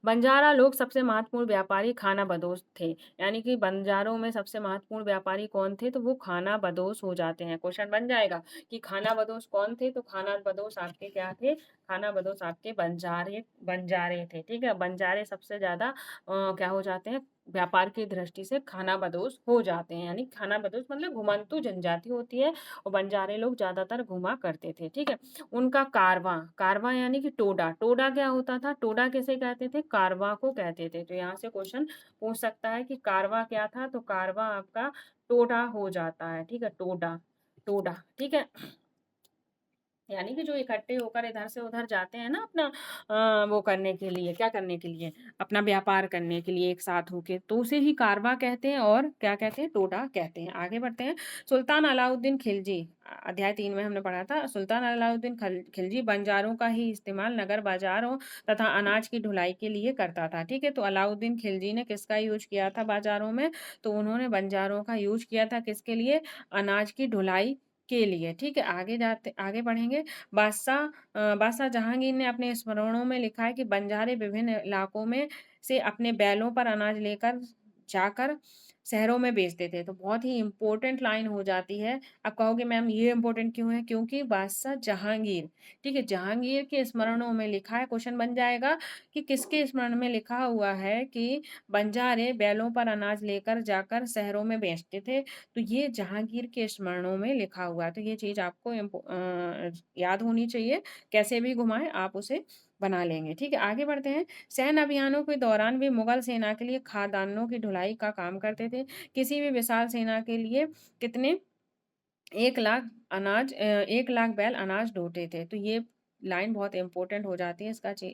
बंजारा लोग सबसे महत्वपूर्ण व्यापारी खानाबदोश थे। यानी कि बंजारों में सबसे महत्वपूर्ण व्यापारी कौन थे? तो वो खानाबदोश हो जाते हैं। क्वेश्चन बन जाएगा कि खानाबदोश कौन थे? तो खानाबदोश आपके क्या थे? खानाबदोश आपके बंजारे बंजारे थे। ठीक है? बंजारे सबसे ज़्यादा क्या हो जाते हैं? व्यापार की दृष्टि से खानाबदोश हो जाते हैं। यानी खानाबदोश मतलब घुमंतू जनजाति होती है और बंजारे लोग ज़्यादातर घुमा करते थे। ठीक है? उनका कारवां, कारवां यानी कि टोडा, टोडा क्या होता था? टोडा किसे कहते थे? कारवां को कहते थे। तो यहाँ से क्वेश्चन पूछ सकता है कि कारवां क्या था? तो कारवां आपका टोडा हो जाता है। ठीक है? टोडा, टोडा, ठीक है? यानी कि जो इकट्ठे होकर इधर से उधर जाते हैं ना अपना वो करने के लिए, क्या करने के लिए? अपना व्यापार करने के लिए एक साथ होके, तो उसे ही कारवां कहते हैं और क्या कहते हैं? टोडा कहते हैं। आगे बढ़ते हैं। सुल्तान अलाउद्दीन खिलजी अध्याय 3 में हमने पढ़ा था। सुल्तान अलाउद्दीन खिलजी बंजारों का ही इस्तेमाल नगर बाज़ारों तथा अनाज की ढुलाई के लिए करता था। ठीक है? तो अलाउद्दीन खिलजी ने किसका यूज़ किया था बाज़ारों में? तो उन्होंने बंजारों का यूज़ किया था किसके लिए? अनाज की ढुलाई के लिए। ठीक है? आगे बढ़ेंगे। बादशाह जहांगीर ने अपने स्मरणों में लिखा है कि बंजारे विभिन्न इलाकों में से अपने बैलों पर अनाज लेकर जाकर शहरों में बेचते थे। तो बहुत ही इम्पोर्टेंट लाइन हो जाती है। आप कहोगे मैम ये इम्पोर्टेंट क्यों है? क्योंकि बादशाह जहांगीर, ठीक है, जहांगीर के स्मरणों में लिखा है। क्वेश्चन बन जाएगा कि किसके स्मरण में लिखा हुआ है कि बंजारे बैलों पर अनाज लेकर जाकर शहरों में बेचते थे। तो ये जहांगीर के स्मरणों में लिखा हुआ है। तो ये चीज़ आपको याद होनी चाहिए। कैसे भी घुमाएँ आप उसे बना लेंगे। ठीक है, आगे बढ़ते हैं। सैन्य अभियानों के दौरान वे मुगल सेना के लिए खाद्यान्नों की ढुलाई का काम करते थे। किसी भी विशाल सेना के लिए कितने 1 लाख 1 लाख बैल अनाज ढोते थे। तो ये लाइन बहुत इम्पोर्टेंट हो जाती है।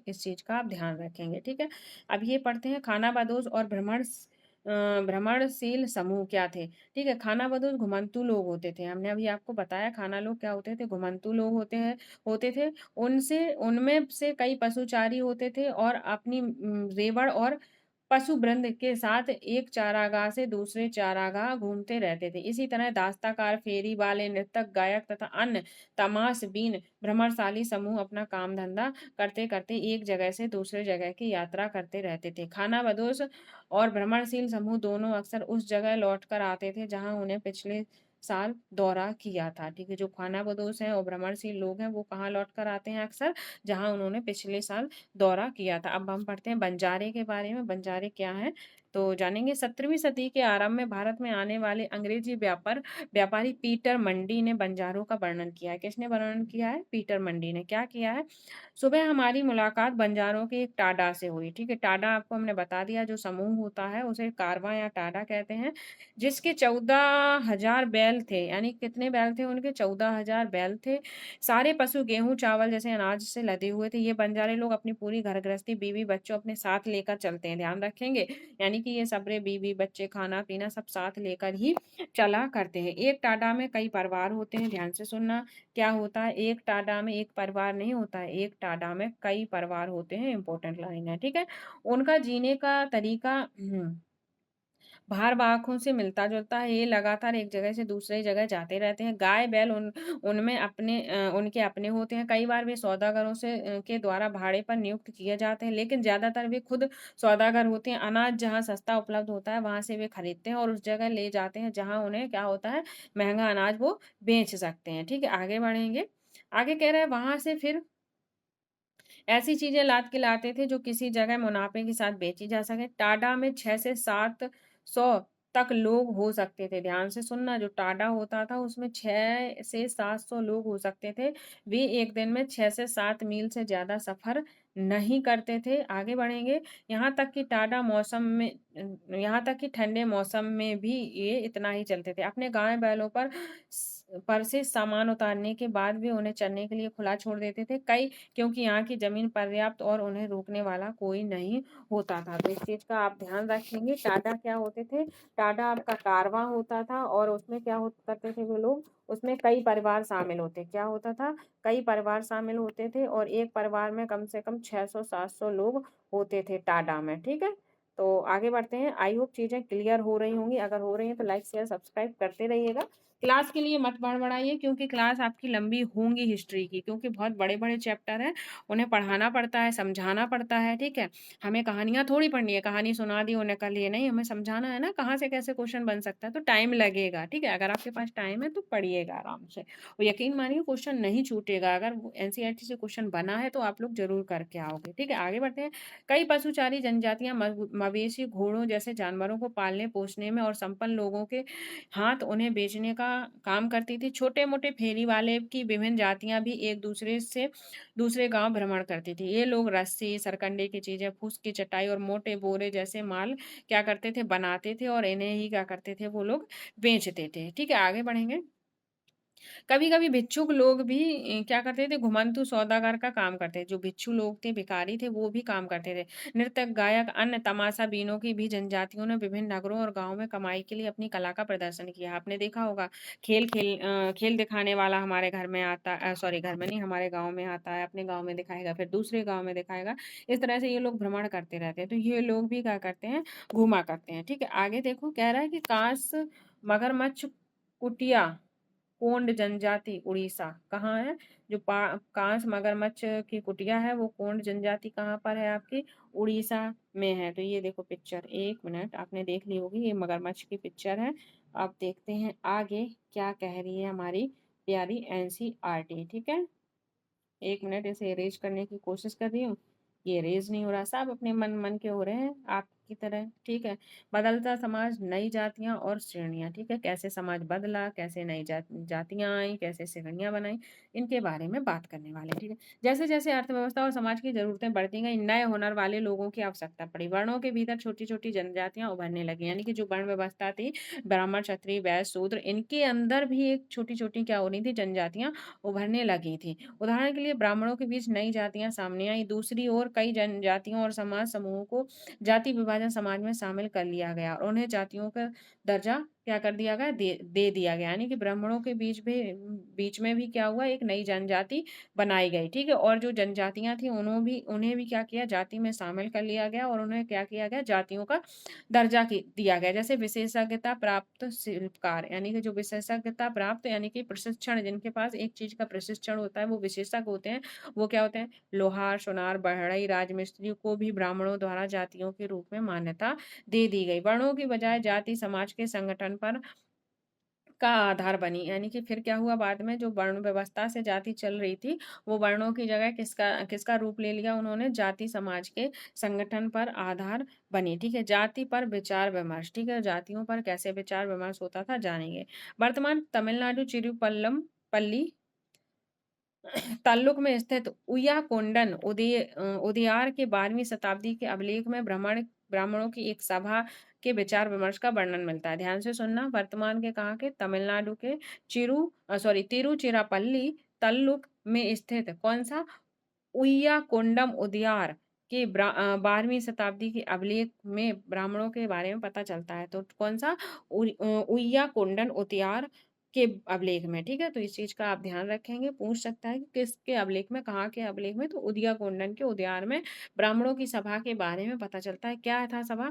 इस चीज़ का आप ध्यान रखेंगे, ठीक है? अब ये पढ़ते हैं खानाबदोश और भ्रमणशील समूह क्या थे? ठीक है, खानाबदोश घुमंतू लोग होते थे। हमने अभी आपको बताया खाना लोग क्या होते थे? घुमंतू लोग होते थे। उनमें से कई पशुचारी होते थे और अपनी रेवड़ और पशु वृंद के साथ एक चारागाह से दूसरे चारागाह घूमते रहते थे। इसी तरह दास्ताकार, फेरी वाले, नृतक, गायक तथा अन्य तमाशबीन भ्रमणशाली समूह अपना काम धंधा करते-करते एक जगह से दूसरे जगह की यात्रा करते रहते थे। खानाबदोश और भ्रमणशील समूह दोनों अक्सर उस जगह लौटकर आते थे जहाँ उन्हें पिछले साल दौरा किया था। ठीक है, जो खानाबदोश हैं और भ्रमणशील लोग हैं वो कहाँ लौट कर आते हैं अक्सर? जहाँ उन्होंने पिछले साल दौरा किया था। अब हम पढ़ते हैं बंजारे के बारे में। बंजारे क्या हैं? तो जानेंगे। 17वीं सदी के आरंभ में भारत में आने वाले अंग्रेजी व्यापारी पीटर मंडी ने बंजारों का वर्णन किया है। किसने वर्णन किया है? पीटर मंडी ने। क्या किया है? सुबह हमारी मुलाकात बंजारों के एक टाडा से हुई। ठीक है, टाडा आपको हमने बता दिया जो समूह होता है उसे कारवां या टाडा कहते हैं, जिसके 14,000 बैल थे। यानी कितने बैल थे उनके? 14,000 बैल थे। सारे पशु गेहूँ, चावल जैसे अनाज से लदे हुए थे। ये बंजारे लोग अपनी पूरी घर गृहस्थी, बीवी बच्चों अपने साथ लेकर चलते हैं, ध्यान रखेंगे। यानी कि ये सबरे बीवी बच्चे खाना-पीना सब साथ लेकर ही चला करते हैं। एक टाडा में कई परिवार होते हैं, ध्यान से सुनना। क्या होता है? एक टाडा में एक परिवार नहीं होता है, एक टाडा में कई परिवार होते हैं, इम्पोर्टेंट लाइन है, ठीक है? उनका जीने का तरीका भारवाहकों से मिलता-जुलता है। ये लगातार एक जगह से दूसरी जगह जाते रहते हैं। गाय, बैल उनमें उनके अपने होते हैं। कई बार वे सौदागरों के द्वारा भाड़े पर नियुक्त किए जाते हैं, लेकिन ज़्यादातर वे खुद सौदागर होते हैं। अनाज जहाँ सस्ता उपलब्ध होता है, वहाँ से वे खरीदते हैं और उस जगह ले जाते हैं, जहाँ उन्हें क्या होता है, महँगा अनाज वो बेच सकते हैं। ठीक है, आगे बढ़ेंगे। आगे कह रहे हैं वहाँ से फिर ऐसी चीज़ें लाद के लाते थे जो किसी जगह मुनाफ़े के साथ बेची जा सके। टाडा में 6 से 700 तक लोग हो सकते थे। ध्यान से सुनना, जो टाडा होता था उसमें 6 से 700 लोग हो सकते थे। वे एक दिन में 6 से 7 मील से ज़्यादा सफ़र नहीं करते थे। आगे बढ़ेंगे। यहाँ तक कि टाडा यहाँ तक कि ठंडे मौसम में भी ये इतना ही चलते थे। अपने गाय बैलों पर से सामान उतारने के बाद भी उन्हें चरने के लिए खुला छोड़ देते थे। क्योंकि यहाँ की ज़मीन पर्याप्त और उन्हें रोकने वाला कोई नहीं होता था। तो इस चीज़ का आप ध्यान रखेंगे। टाडा क्या होते थे? टाडा आपका कारवां होता था और उसमें क्या हो करते थे वो लोग? उसमें कई परिवार शामिल होते। क्या होता था? कई परिवार शामिल होते थे और एक परिवार में कम से कम 600-700 लोग होते थे टाडा में, ठीक है? तो आगे बढ़ते हैं। आई होप चीज़ें क्लियर हो रही होंगी। अगर हो रही हैं तो लाइक शेयर सब्सक्राइब करते रहिएगा। क्लास के लिए मत बड़बड़ाइए क्योंकि क्लास आपकी लंबी होंगी हिस्ट्री की, क्योंकि बहुत बड़े-बड़े चैप्टर हैं, उन्हें पढ़ाना पड़ता है, समझाना पड़ता है, ठीक है? हमें कहानियाँ थोड़ी पढ़नी है, कहानी सुना दी उन्हें कर लिए, नहीं हमें समझाना है ना कहाँ से कैसे क्वेश्चन बन सकता है, तो टाइम लगेगा, ठीक है? अगर आपके पास टाइम है तो पढ़िएगा आराम से और यकीन मानिए क्वेश्चन नहीं छूटेगा। अगर एनसीईआरटी से क्वेश्चन बना है तो आप लोग ज़रूर करके आओगे, ठीक है? आगे बढ़ते हैं। कई पशुचारी जनजातियां मवेशी घोड़ों जैसे जानवरों को पालने पोसने में और संपन्न लोगों के हाथ उन्हें बेचने का काम करती थी। छोटे मोटे फेरी वाले की विभिन्न जातियां भी एक दूसरे से दूसरे गांव भ्रमण करती थी। ये लोग रस्सी सरकंडे की चीजें फूस की चटाई और मोटे बोरे जैसे माल क्या करते थे बनाते थे और इन्हें ही क्या करते थे वो लोग बेचते थे, ठीक है? आगे बढ़ेंगे। कभी-कभी भिक्षुक लोग भी क्या करते थे घुमंतू सौदागर का काम करते थे। जो भिक्षु लोग थे, भिखारी थे, वो भी काम करते थे। नृत्यक, गायक, अन्य तमाशा बीनों की भी जनजातियों ने विभिन्न नगरों और गाँवों में कमाई के लिए अपनी कला का प्रदर्शन किया। आपने देखा होगा खेल दिखाने वाला हमारे घर में सॉरी घर में नहीं हमारे गाँव में आता है, अपने गाँव में दिखाएगा, फिर दूसरे गाँव में दिखाएगा। इस तरह से ये लोग भ्रमण करते रहते हैं। तो ये लोग भी क्या करते हैं, घूमा करते हैं, ठीक है? आगे देखो कह रहा है कि कांस मगरमच्छ कुटिया कोंड जनजाति उड़ीसा कहाँ है? जो कांस मगरमच्छ की कुटिया है वो कोंड जनजाति कहाँ पर है आपकी? उड़ीसा में है। तो ये देखो पिक्चर, एक मिनट आपने देख ली होगी, ये मगरमच्छ की पिक्चर है। अब देखते हैं आगे क्या कह रही है हमारी प्यारी एनसीईआरटी, ठीक है? एक मिनट इसे इरेज करने की कोशिश कर रही हूँ, ये इरेज नहीं हो रहा। सब अपने मन मन के हो रहे हैं आपकी तरह, ठीक है? बदलता समाज, नई जातियां और श्रेणियां, ठीक है? कैसे समाज बदला, कैसे नई जातियां आई, कैसे श्रेणियां बनाई, इनके बारे में बात करने वाले हैं, ठीक है? जैसे जैसे अर्थव्यवस्था और समाज की जरूरतें बढ़ती गई, नए हुनर वाले लोगों की आवश्यकता पड़ी। वर्णों के भीतर छोटी छोटी जनजातियां उभरने लगी, यानी कि जो वर्ण व्यवस्था थी, ब्राह्मण क्षत्रिय वैश्य शूद्र, इनके अंदर भी एक छोटी छोटी क्या हो रही थी, जनजातियां उभरने लगी थी। उदाहरण के लिए ब्राह्मणों के बीच नई जातियां सामने आई। दूसरी ओर कई जनजातियों और समाज समूहों को जाति विभाजन समाज में शामिल कर लिया गया और उन्हें जातियों का दर्जा क्या कर दिया गया, दे दिया गया। यानी कि ब्राह्मणों के बीच में भी क्या हुआ, एक नई जनजाति बनाई गई, ठीक है? और जो जनजातियां थी उन्हें भी क्या किया, जाति में शामिल कर लिया गया और उन्हें क्या किया गया, जातियों का दर्जा दिया गया। जैसे विशेषज्ञता प्राप्त शिल्पकार, यानी कि जो विशेषज्ञता प्राप्त यानी कि प्रशिक्षण, जिनके पास एक चीज का प्रशिक्षण होता है वो विशेषज्ञ होते हैं। वो क्या होते हैं, लोहार, सोनार, बढ़ई, राजमिस्त्री को भी ब्राह्मणों द्वारा जातियों के रूप में मान्यता दे दी गई। वर्णों की बजाय जाति समाज के संगठन पर का आधार बनी। यानी कि फिर क्या हुआ, बाद में जो वर्ण व्यवस्था से जाति चल रही थी, वो वर्णों की जगह किसका किसका रूप ले लिया उन्होंने, जाति समाज के संगठन पर आधार बनी, ठीक है? जाति पर विचार विमर्श, ठीक है? जातियों पर कैसे विचार विमर्श होता था जानेंगे। वर्तमान तमिलनाडु पल्ली ताल्लुक में स्थित उय्याकोंडन उदयार के 12वीं शताब्दी के अभिलेख में ब्राह्मणों की एक सभा के विचार विमर्श का वर्णन मिलता है। ध्यान से सुनना। वर्तमान के कहाँ के, तमिलनाडु के तिरुचिरापल्ली ताल्लुक में स्थित कौन सा, उय्याकोंडम उदयार के 12वीं शताब्दी के अभिलेख में ब्राह्मणों के बारे में पता चलता है। तो कौन सा, उय्याकोंडन उदयार के अभिलेख में, ठीक है? तो इस चीज का आप ध्यान रखेंगे। पूछ सकता है कि किसके अभिलेख में, कहाँ के अभिलेख में, तो उदयाकोंडन के उदयार में ब्राह्मणों की सभा के बारे में पता चलता है। क्या था सभा,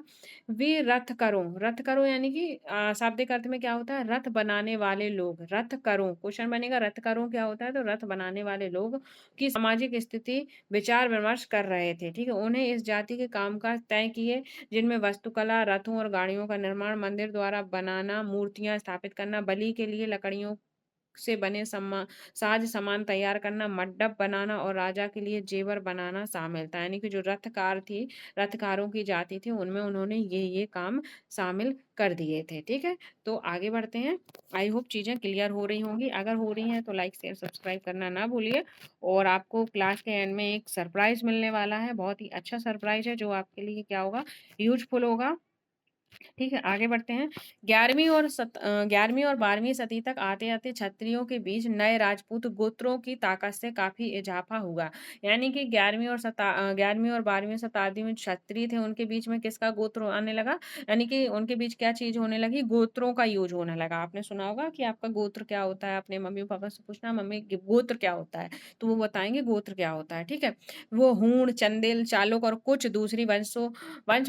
वे रथ करो यानी कि शाब्दिक अर्थ में क्या होता है, रथ बनाने वाले लोग। रथ करो क्वेश्चन बनेगा, रथ करो क्या होता है, तो रथ बनाने वाले लोग की सामाजिक स्थिति विचार विमर्श कर रहे थे, ठीक है? उन्हें इस जाति के कामकाज तय किए जिनमें वास्तुकला, रथों और गाड़ियों का निर्माण, मंदिर द्वारा बनाना, मूर्तियां स्थापित करना, बलि के लिए लकड़ियों से बने साज सामान तैयार करना, मंडप बनाना और राजा के लिए जेवर बनाना शामिल था। यानी कि जो रथकारों की जाति थी उनमें उन्होंने ये काम शामिल कर दिए थे, ठीक है? तो आगे बढ़ते हैं। आई होप चीजें क्लियर हो रही होंगी। अगर हो रही हैं तो लाइक शेयर सब्सक्राइब करना ना भूलिए। और आपको क्लास के एंड में एक सरप्राइज मिलने वाला है, बहुत ही अच्छा सरप्राइज है जो आपके लिए क्या होगा, यूजफुल होगा। ठीक है, आगे बढ़ते हैं। 11वीं और 12वीं सदी तक आते-आते क्षत्रियों के बीच नए राजपूत गोत्रों की ताकत से काफ़ी इज़ाफ़ा हुआ। यानी कि 11वीं और 12वीं शताब्दी में क्षत्रिय थे, उनके बीच में किसका गोत्र आने लगा? यानी कि उनके बीच क्या चीज़ होने लगी? गोत्रों का यूज़ होने लगा। आपने सुना होगा कि आपका गोत्र क्या होता है? अपने मम्मी-पापा से पूछना, मम्मी ग गोत्र क्या होता है? तो वो बताएँगे गोत्र क्या होता है, ठीक है? वो हूण, चंदेल, चालुक और कुछ दूसरी वंश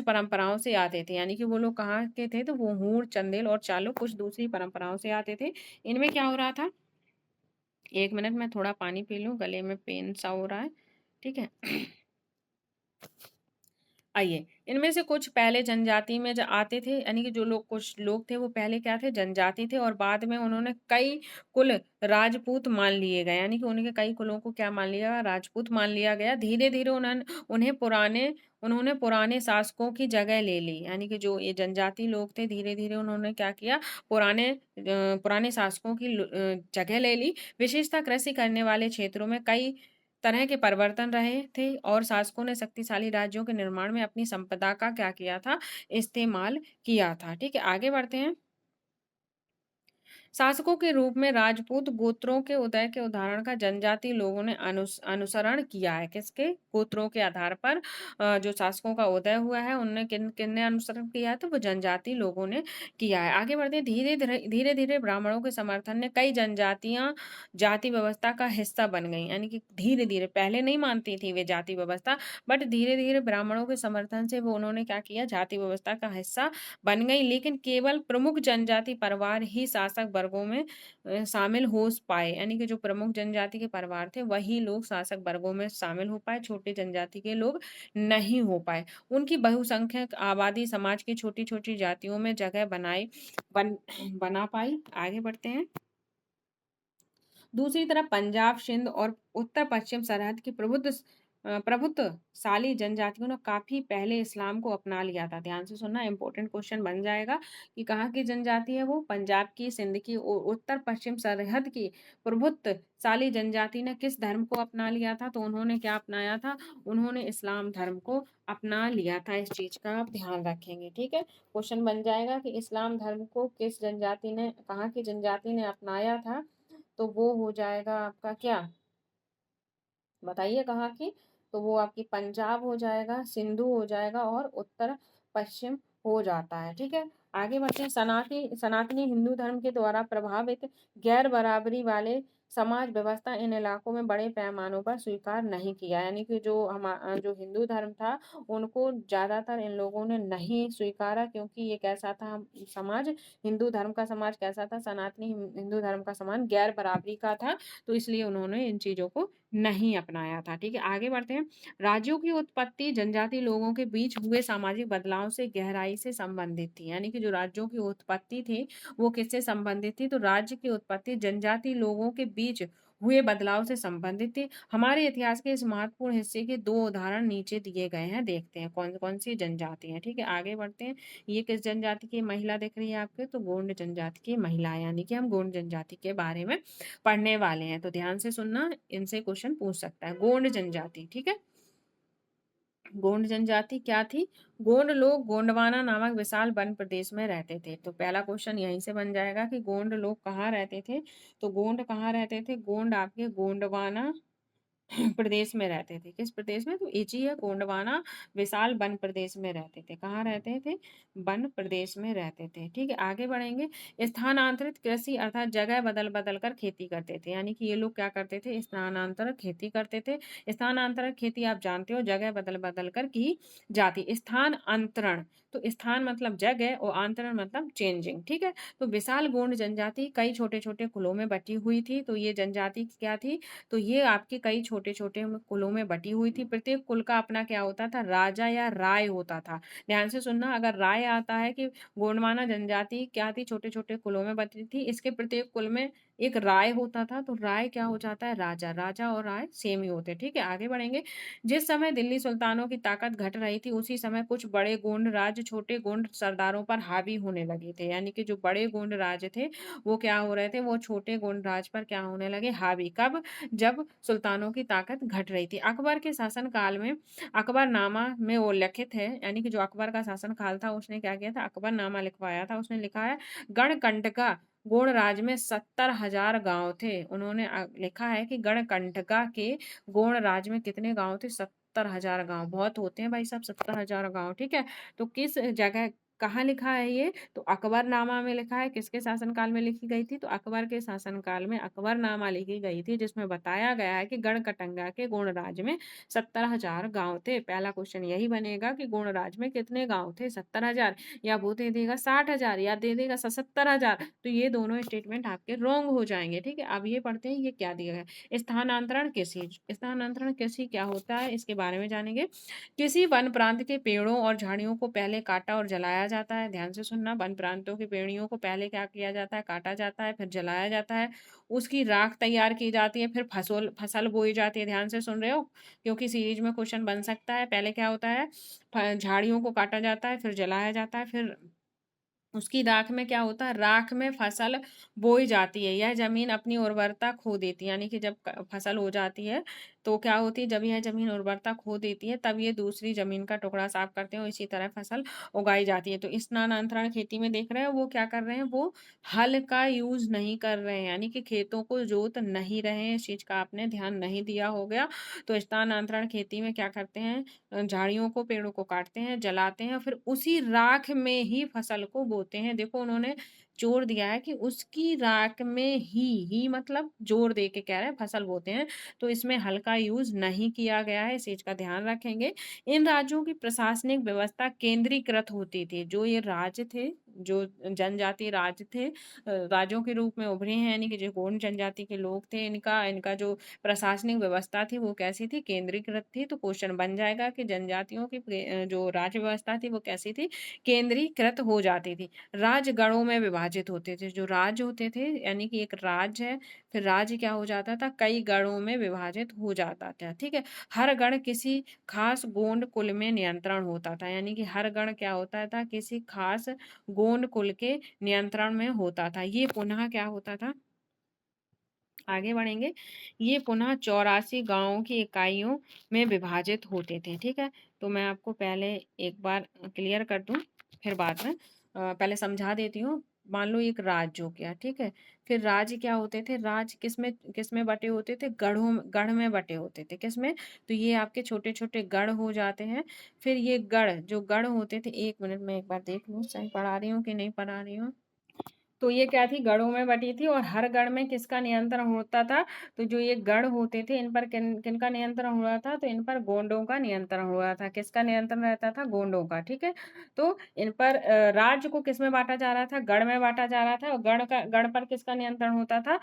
परंपराओं से आते थे। यानी कि वो लोग कहाँ के थे? तो वो हूण, चंदेल और चालुक कुछ दूसरी परंपराओं से आते थे। इनमें क्या हो रहा था? 1 मिनट मैं थोड़ा पानी पी लूँ, गले में पेन सा हो रहा है। ठीक है? आइए, इनमें से कुछ पहले जनजाति में आते थे, यानी कि जो लोग कुछ लोग थे वो पहले क्या थे? जनजाति थे और बाद में उन्होंने कई कुल राजपूत मान लिए गए, यानी कि उनके कई कुलों को क्या मान लिया? राजपूत मान लिया गया। धीरे-धीरे उन्होंने पुराने शासकों की जगह ले ली, यानी कि जो ये जनजाति लोग थे, धीरे-धीरे उन्होंने क्या किया? पुराने शासकों की जगह ले ली। विशेषतः कृषि करने वाले क्षेत्रों में कई तरह के परिवर्तन रहे थे और शासकों ने शक्तिशाली राज्यों के निर्माण में अपनी संपदा का क्या किया था? इस्तेमाल किया था। ठीक है, आगे बढ़ते हैं। शासकों के रूप में राजपूत गोत्रों के उदय के उदाहरण का जनजाति लोगों ने अनुसरण किया है। किसके? गोत्रों के आधार पर जो शासकों का उदय हुआ है, उनने किनने अनुसरण किया है? तो वो जनजाति लोगों ने किया है। आगे बढ़ते हैं। धीरे-धीरे ब्राह्मणों के समर्थन ने कई जनजातियाँ जाति व्यवस्था का हिस्सा बन गईं। यानी कि धीरे-धीरे, पहले नहीं मानती थी वे जाति व्यवस्था, बट धीरे-धीरे ब्राह्मणों के समर्थन से वो उन्होंने क्या किया? जाति व्यवस्था का हिस्सा बन गई, लेकिन केवल प्रमुख जनजाति परिवार ही शासक वर्गों में शामिल हो पाए, यानी कि जो प्रमुख जनजाति के परिवार थे वही लोग शासक वर्गों में शामिल हो पाए, छोटे जनजाति के लोग नहीं हो पाए। उनकी बहुसंख्यक आबादी समाज की छोटी-छोटी जातियों में जगह बन बना पाई। आगे बढ़ते हैं। दूसरी तरफ पंजाब, सिंध और उत्तर-पश्चिम सरहद की प्रभुत्वशाली जनजातियों ने काफ़ी पहले इस्लाम को अपना लिया था। ध्यान से सुनना, इम्पोर्टेंट क्वेश्चन बन जाएगा कि कहाँ की जनजाति है वो? पंजाब की, सिंध की, उत्तर-पश्चिम सरहद की प्रभुत्वशाली जनजाति ने किस धर्म को अपना लिया था? तो उन्होंने क्या अपनाया था? उन्होंने इस्लाम धर्म को अपना लिया था। इस चीज़ का आप ध्यान रखेंगे, ठीक है? क्वेश्चन बन जाएगा कि इस्लाम धर्म को किस जनजाति ने, कहाँ की जनजाति ने अपनाया था? तो वो हो जाएगा आपका क्या? बताइए कहाँ की? तो वो आपकी पंजाब हो जाएगा, सिंधु हो जाएगा और उत्तर पश्चिम हो जाता है, ठीक है? आगे बढ़ते हैं। सनातनी हिंदू धर्म के द्वारा प्रभावित गैर बराबरी वाले समाज व्यवस्था इन इलाकों में बड़े पैमानों पर स्वीकार नहीं किया। यानी कि जो हिंदू धर्म था, उनको ज़्यादातर इन लोगों ने नहीं स्वीकारा, क्योंकि ये कैसा था समाज? हिंदू धर्म का समाज कैसा था? सनातनी हिंदू धर्म का समाज गैर बराबरी का था, तो इसलिए उन्होंने इन चीज़ों को नहीं अपनाया था। ठीक है, आगे बढ़ते हैं। राज्यों की उत्पत्ति जनजाति लोगों के बीच हुए सामाजिक बदलाव से गहराई से संबंधित थी। यानी कि जो राज्यों की उत्पत्ति थी, वो किससे संबंधित थी? तो राज्य की उत्पत्ति जनजाति लोगों के बीच हुए बदलाव से संबंधित थी। हमारे इतिहास के इस महत्वपूर्ण हिस्से के 2 उदाहरण नीचे दिए गए हैं, देखते हैं कौन-कौन सी जनजाति हैं। ठीक है, आगे बढ़ते हैं। ये किस जनजाति की महिला दिख रही है आपके? तो गोंड जनजाति की महिला है, यानी कि हम गोंड जनजाति के बारे में पढ़ने वाले हैं, तो ध्यान से सुनना, इनसे क्वेश्चन पूछ सकता है। गोंड जनजाति, ठीक है? गोंड जनजाति क्या थी? गोंड लोग गोंडवाना नामक विशाल वन प्रदेश में रहते थे। तो पहला क्वेश्चन यहीं से बन जाएगा कि गोंड लोग कहाँ रहते थे? तो गोंड कहाँ रहते थे? गोंड आपके गोंडवाना प्रदेश में रहते थे। किस प्रदेश में? तो एक ही है, गोंडवाना विशाल वन प्रदेश में रहते थे। कहाँ रहते थे? वन प्रदेश में रहते थे। ठीक है, आगे बढ़ेंगे। स्थानांतरित कृषि अर्थात जगह बदल-बदल कर खेती करते थे। यानी कि ये लोग क्या करते थे? स्थानांतरित खेती करते थे। स्थानांतरित खेती आप जानते हो, जगह बदल-बदल कर की जाती। स्थानांतरण, तो स्थान मतलब जगह और अंतरण मतलब चेंजिंग। ठीक है? तो विशाल गोंड जनजाति कई छोटे-छोटे कुलों में बटी हुई थी। तो ये जनजाति क्या थी? तो ये आपके कई छोटे-छोटे कुलों में बटी हुई थी। प्रत्येक कुल का अपना क्या होता था? राजा या राय होता था। ध्यान से सुनना, अगर राय आता है कि गोंडवाना जनजाति क्या थी? छोटे-छोटे कुलों में बटी थी। इसके प्रत्येक कुल में एक राय होता था, तो राय क्या हो जाता है? राजा। राजा और राय सेम ही होते हैं। ठीक है, आगे बढ़ेंगे। जिस समय दिल्ली सुल्तानों की ताकत घट रही थी, उसी समय कुछ बड़े गोंड राज्य छोटे गोंड सरदारों पर हावी होने लगे थे। यानी कि जो बड़े गोंड राज थे, वो क्या हो रहे थे, वो छोटे गोंड राज पर क्या होने लगे, हावी। कब? जब सुल्तानों की ताकत घट रही थी। अकबर के शासनकाल में अकबरनामा में उल्लिखित है, यानी कि जो अकबर का शासनकाल था उसने क्या किया था, अकबरनामा लिखवाया था। उसने लिखा है गणकंटका गोंड राज में 70,000 गांव थे। उन्होंने लिखा है कि गणकंटका के गोंड राज में कितने गांव थे, 70,000 गांव। बहुत होते हैं भाई साहब 70,000 गांव, ठीक है। तो किस जगह, कहाँ लिखा है ये, तो अकबरनामा में लिखा है। किसके शासनकाल में लिखी गई थी, तो अकबर के शासनकाल में अकबरनामा लिखी गई थी, जिसमें बताया गया है कि गणकटंगा के गोंड राज में 70,000 गांव थे। पहला क्वेश्चन यही बनेगा कि गोंड राज में कितने गांव थे, 70,000, या वो दे देगा 60,000 या दे देगा 77,000। तो ये दोनों स्टेटमेंट आपके रॉन्ग हो जाएंगे, ठीक है। अब ये पढ़ते हैं ये क्या दिया है। स्थानांतरण कृषि, स्थानांतरण कृषि क्या होता है, इसके बारे में जानेंगे। किसी वन प्रांत के पेड़ों और झाड़ियों को पहले काटा और जलाया जाता है। ध्यान से सुनना, वन प्रांतों की पेड़ियों को पहले क्या किया जाता है, काटा जाता है, फिर जलाया जाता है। उसकी राख तैयार की जाती है, फिर फसल फसल बोई जाती है। ध्यान से सुन रहे हो, क्योंकि सीरीज में क्वेश्चन बन सकता है। पहले क्या होता है, झाड़ियों को काटा जाता है, फिर जलाया जाता है, फिर उसकी राख में क्या होता है, राख में फसल बोई जाती है। यह जमीन अपनी उर्वरता खो देती है, यानी कि जब फसल हो जाती है तो क्या होती है, जब यह जमीन उर्वरता खो देती है तब ये दूसरी जमीन का टुकड़ा साफ करते हैं और इसी तरह फसल उगाई जाती है। तो स्थानांतरण खेती में देख रहे हैं, वो क्या कर रहे हैं, वो हल का यूज नहीं कर रहे हैं, यानी कि खेतों को जोत नहीं रहे हैं। इस चीज का आपने ध्यान नहीं दिया हो गया। तो स्थानांतरण खेती में क्या करते हैं, झाड़ियों को, पेड़ों को काटते हैं, जलाते हैं, फिर उसी राख में ही फसल को बोते हैं। देखो उन्होंने जोर दिया है कि उसकी राख में ही मतलब जोर दे के कह रहे हैं फसल बोते हैं। तो इसमें हल का यूज नहीं किया गया है, इस चीज का ध्यान रखेंगे। इन राज्यों की प्रशासनिक व्यवस्था केंद्रीकृत होती थी। जो ये राज्य थे, जो जनजाति राज्य थे, राज्यों के रूप में उभरे हैं, यानी कि जो गोंड जनजाति के लोग थे, इनका इनका जो प्रशासनिक व्यवस्था थी वो कैसी थी, केंद्रीकृत थी। तो क्वेश्चन बन जाएगा कि जनजातियों की जो राज्य व्यवस्था थी वो कैसी थी, केंद्रीकृत हो जाती थी। राजगणों में विभाजित होते थे। जो राज्य होते थे, यानी कि एक राज्य है, फिर राज्य क्या हो जाता था, कई गणों में विभाजित हो जाता था, ठीक है। हर गण किसी खास गोंड कुल में नियंत्रण होता था, यानी कि हर गण क्या होता था, किसी खास गोंड कुल के नियंत्रण में होता था। ये पुनः क्या होता था, आगे बढ़ेंगे, ये पुनः 84 गांवों की इकाइयों में विभाजित होते थे, ठीक है। तो मैं आपको पहले एक बार क्लियर कर दूं, फिर बाद में पहले समझा देती हूँ। मान लो एक राज्य हो गया, ठीक है। फिर राज्य क्या होते थे, राज्य किस में बटे होते थे, गढ़ में बटे होते थे। किस में, तो ये आपके छोटे छोटे गढ़ हो जाते हैं। फिर ये जो गढ़ होते थे, एक मिनट में एक बार देख लूँ सही पढ़ा रही हूँ कि नहीं पढ़ा रही हूँ। तो ये क्या थी, गढ़ों में बटी थी, और हर गढ़ में किसका नियंत्रण होता था, तो जो ये गढ़ होते थे इन पर किनका नियंत्रण हुआ था, तो इन पर गोंडों का नियंत्रण हुआ था। किसका नियंत्रण रहता था, गोंडों का, ठीक है। तो इन पर राज्य को किस में बांटा जा रहा था, गढ़ में बांटा जा रहा था, और गढ़ पर किसका नियंत्रण होता था,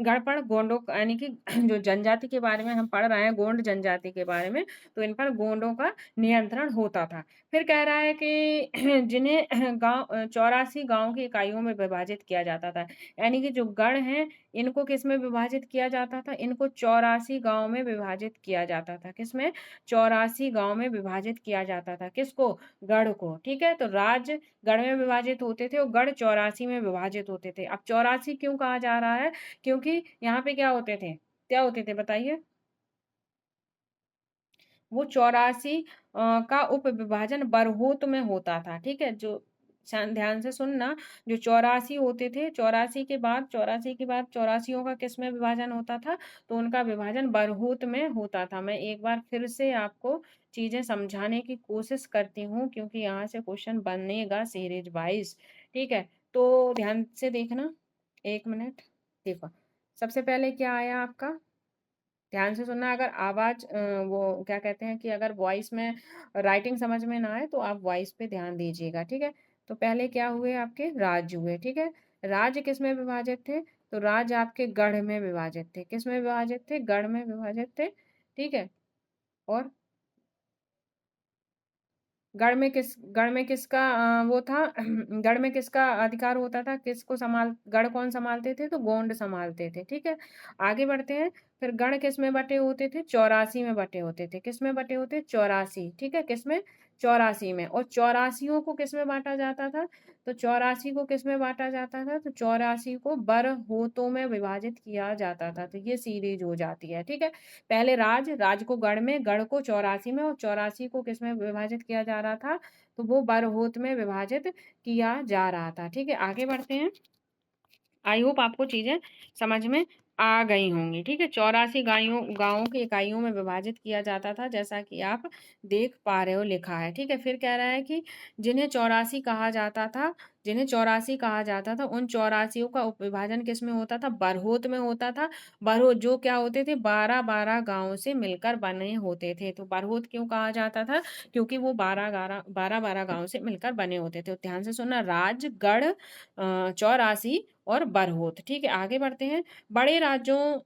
गढ़ पर गोंडों यानी कि जो जनजाति के बारे में हम पढ़ रहे हैं, गोंड जनजाति के बारे में, तो इन पर गोंडों का नियंत्रण होता था। फिर कह रहा है कि जिन्हें गांव 84 गांव की इकाइयों में विभाजित किया जाता था, यानी कि जो गढ़ हैं इनको किस में विभाजित किया जाता था, इनको 84 गांव में विभाजित किया जाता था। किसमें, 84 गांव में विभाजित किया जाता था। किसको, गढ़ को, ठीक है। तो राज्य गढ़ में विभाजित होते थे और गढ़ 84 में विभाजित होते थे। अब 84 क्यों कहा जा रहा है, क्योंकि यहाँ पे क्या होते थे बताइए, वो 84 का उप विभाजन बरहोत में होता था, ठीक है। जो ध्यान से सुनना, जो 84 होते थे, 84 के बाद 84 का किस में विभाजन होता था, तो उनका विभाजन बरहोत में होता था। मैं एक बार फिर से आपको चीजें समझाने की कोशिश करती हूँ, क्योंकि यहाँ से क्वेश्चन बनेगा सीरीज वाइज, ठीक है। तो ध्यान से देखना, एक मिनट देखो। सबसे पहले क्या आया आपका, ध्यान से सुनना। अगर आवाज वो क्या कहते हैं कि अगर वॉइस में राइटिंग समझ में ना आए तो आप वॉइस पे ध्यान दीजिएगा, ठीक है। तो पहले क्या हुए, आपके राज्य हुए, ठीक है। राज्य किस में विभाजित थे, तो राज्य आपके गढ़ में विभाजित थे। किस में विभाजित थे, गढ़ में विभाजित थे, ठीक है। और गढ़ में किसका वो था गढ़ में किसका अधिकार होता था, गढ़ कौन संभालते थे, तो गोंड संभालते थे, ठीक है। आगे बढ़ते हैं। फिर गढ़ किस में बटे होते थे, 84 में बटे होते थे। किस में बटे होते, 84, ठीक है। किस में, 84 में। और 84 को किस में बांटा जाता था? तो 84 को किस में बांटा जाता था? तो 84 को बरहोतों में विभाजित किया जाता था। तो ये सीरीज हो जाती है, ठीक है। पहले राज को गढ़ में, गढ़ को 84 में, और 84 को किस में विभाजित किया जा रहा था? तो वो बरहोत में विभाजित किया जा रहा था, ठीक है। आगे बढ़ते हैं। आई होप आपको चीजें समझ में आ गई होंगी, ठीक है। 84 गांवों की इकाइयों में विभाजित किया जाता था, जैसा कि आप देख पा रहे हो लिखा है, ठीक है। फिर कह रहा है कि जिन्हें 84 कहा जाता था, जिन्हें 84 कहा जाता था, उन 84 का उप विभाजन किस में होता था? बरहोत में होता था। बरहोत जो क्या होते थे? 12-12 गांव से मिलकर बने होते थे। तो बरहोत क्यों कहा जाता था? क्योंकि वो 12-12 गांव से मिलकर बने होते थे। तो ध्यान से सुनना, राजगढ़, 84 और बरहोत, ठीक है। आगे बढ़ते हैं। बड़े राज्यों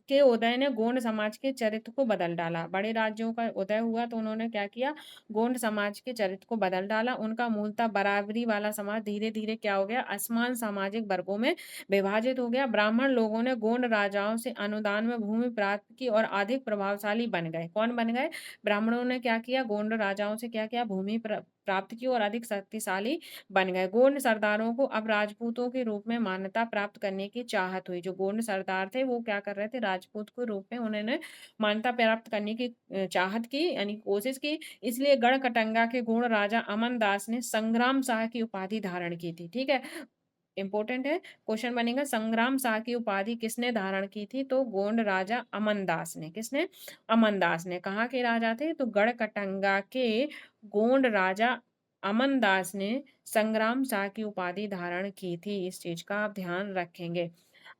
के उदय ने गोंड समाज के चरित्र को बदल डाला। बड़े राज्यों का उदय हुआ तो उन्होंने क्या किया? गोंड समाज के चरित्र को बदल डाला। उनका मूलतः बराबरी वाला समाज धीरे धीरे क्या हो गया? असमान सामाजिक वर्गों में विभाजित हो गया। ब्राह्मण लोगों ने गोंड राजाओं से अनुदान में भूमि प्राप्त की और अधिक प्रभावशाली बन गए। कौन बन गए? ब्राह्मणों ने क्या किया? गोंड राजाओं से क्या किया? भूमि प्राप्त की और अधिक शक्तिशाली बन गए। गोंड सरदारों को अब राजपूतों के रूप में मान्यता प्राप्त करने की चाहत हुई। जो गोंड सरदार थे वो क्या कर रहे थे? राजपूत के रूप में उन्होंने मान्यता प्राप्त करने की चाहत की, यानी कोशिश की। इसलिए गढ़कटंगा के गोंड राजा अमन दास ने संग्राम शाह की उपाधि धारण की थी, ठीक है। इंपॉर्टेंट है, क्वेश्चन बनेगा, संग्राम शाह की उपाधि किसने धारण की थी? तो गोंड राजा अमन दास ने। किसने? अमन दास ने। कहाँ के राजा थे? तो गढ़कटंगा के गोंड राजा अमन दास ने संग्राम शाह की उपाधि धारण की थी। इस चीज का आप ध्यान रखेंगे।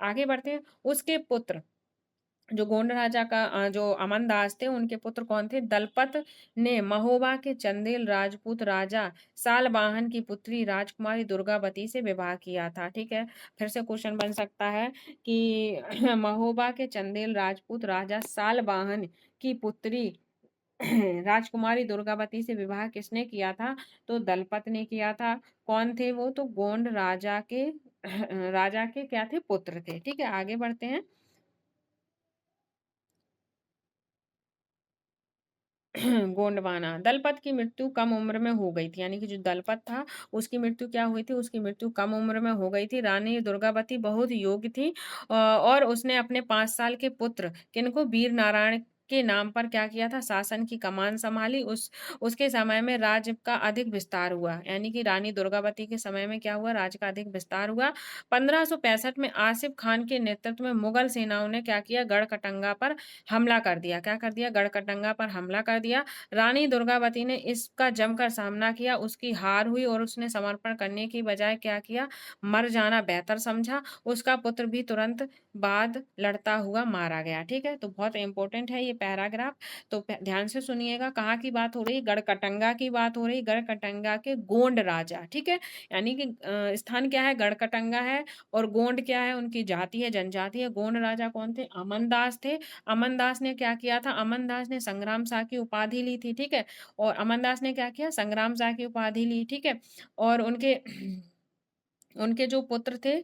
आगे बढ़ते हैं। उसके पुत्र, जो गोंड राजा का जो अमन दास थे, उनके पुत्र कौन थे? दलपत ने महोबा के चंदेल राजपूत राजा सालवाहन की पुत्री राजकुमारी दुर्गावती से विवाह किया था, ठीक है। फिर से क्वेश्चन बन सकता है कि महोबा के चंदेल राजपूत राजा सालवाहन की पुत्री राजकुमारी दुर्गावती से विवाह किसने किया था? तो दलपत ने किया था। कौन थे वो? तो गोंड राजा के क्या थे? पुत्र थे, ठीक है। आगे बढ़ते हैं। गोंडवाना। दलपत की मृत्यु कम उम्र में हो गई थी, यानी कि जो दलपत था उसकी मृत्यु क्या हुई थी? उसकी मृत्यु कम उम्र में हो गई थी। रानी दुर्गावती बहुत योग्य थी, और उसने अपने 5 साल के पुत्र किनको? वीर नारायण के नाम पर क्या किया था? शासन की कमान संभाली। उसके समय में राज्य का अधिक विस्तार हुआ, यानी कि रानी दुर्गावती के समय में क्या हुआ? राज्य का अधिक विस्तार हुआ। 1565 में आसिफ खान के नेतृत्व में मुगल सेनाओं ने क्या किया? गढ़कटंगा पर हमला कर दिया। क्या कर दिया? गढ़कटंगा पर हमला कर दिया। रानी दुर्गावती ने इसका जमकर सामना किया। उसकी हार हुई और उसने समर्पण करने की बजाय क्या किया? मर जाना बेहतर समझा। उसका पुत्र भी तुरंत बाद लड़ता हुआ मारा गया, ठीक है। तो बहुत इंपॉर्टेंट है ये पैराग्राफ, तो ध्यान से सुनिएगा। कहाँ की बात हो रही? गढ़कटंगा की बात हो रही। गढ़कटंगा के गोंड राजा, ठीक है। यानी कि स्थान क्या है? गढ़कटंगा है। और गोंड क्या है? उनकी जाति है, जनजाति है। गोंड राजा कौन थे? अमनदास थे। अमनदास ने क्या किया था? अमनदास ने संग्राम शाह की उपाधि ली थी, ठीक है। और अमनदास ने क्या किया? संग्राम शाह की उपाधि ली, ठीक है। और उनके उनके जो पुत्र थे,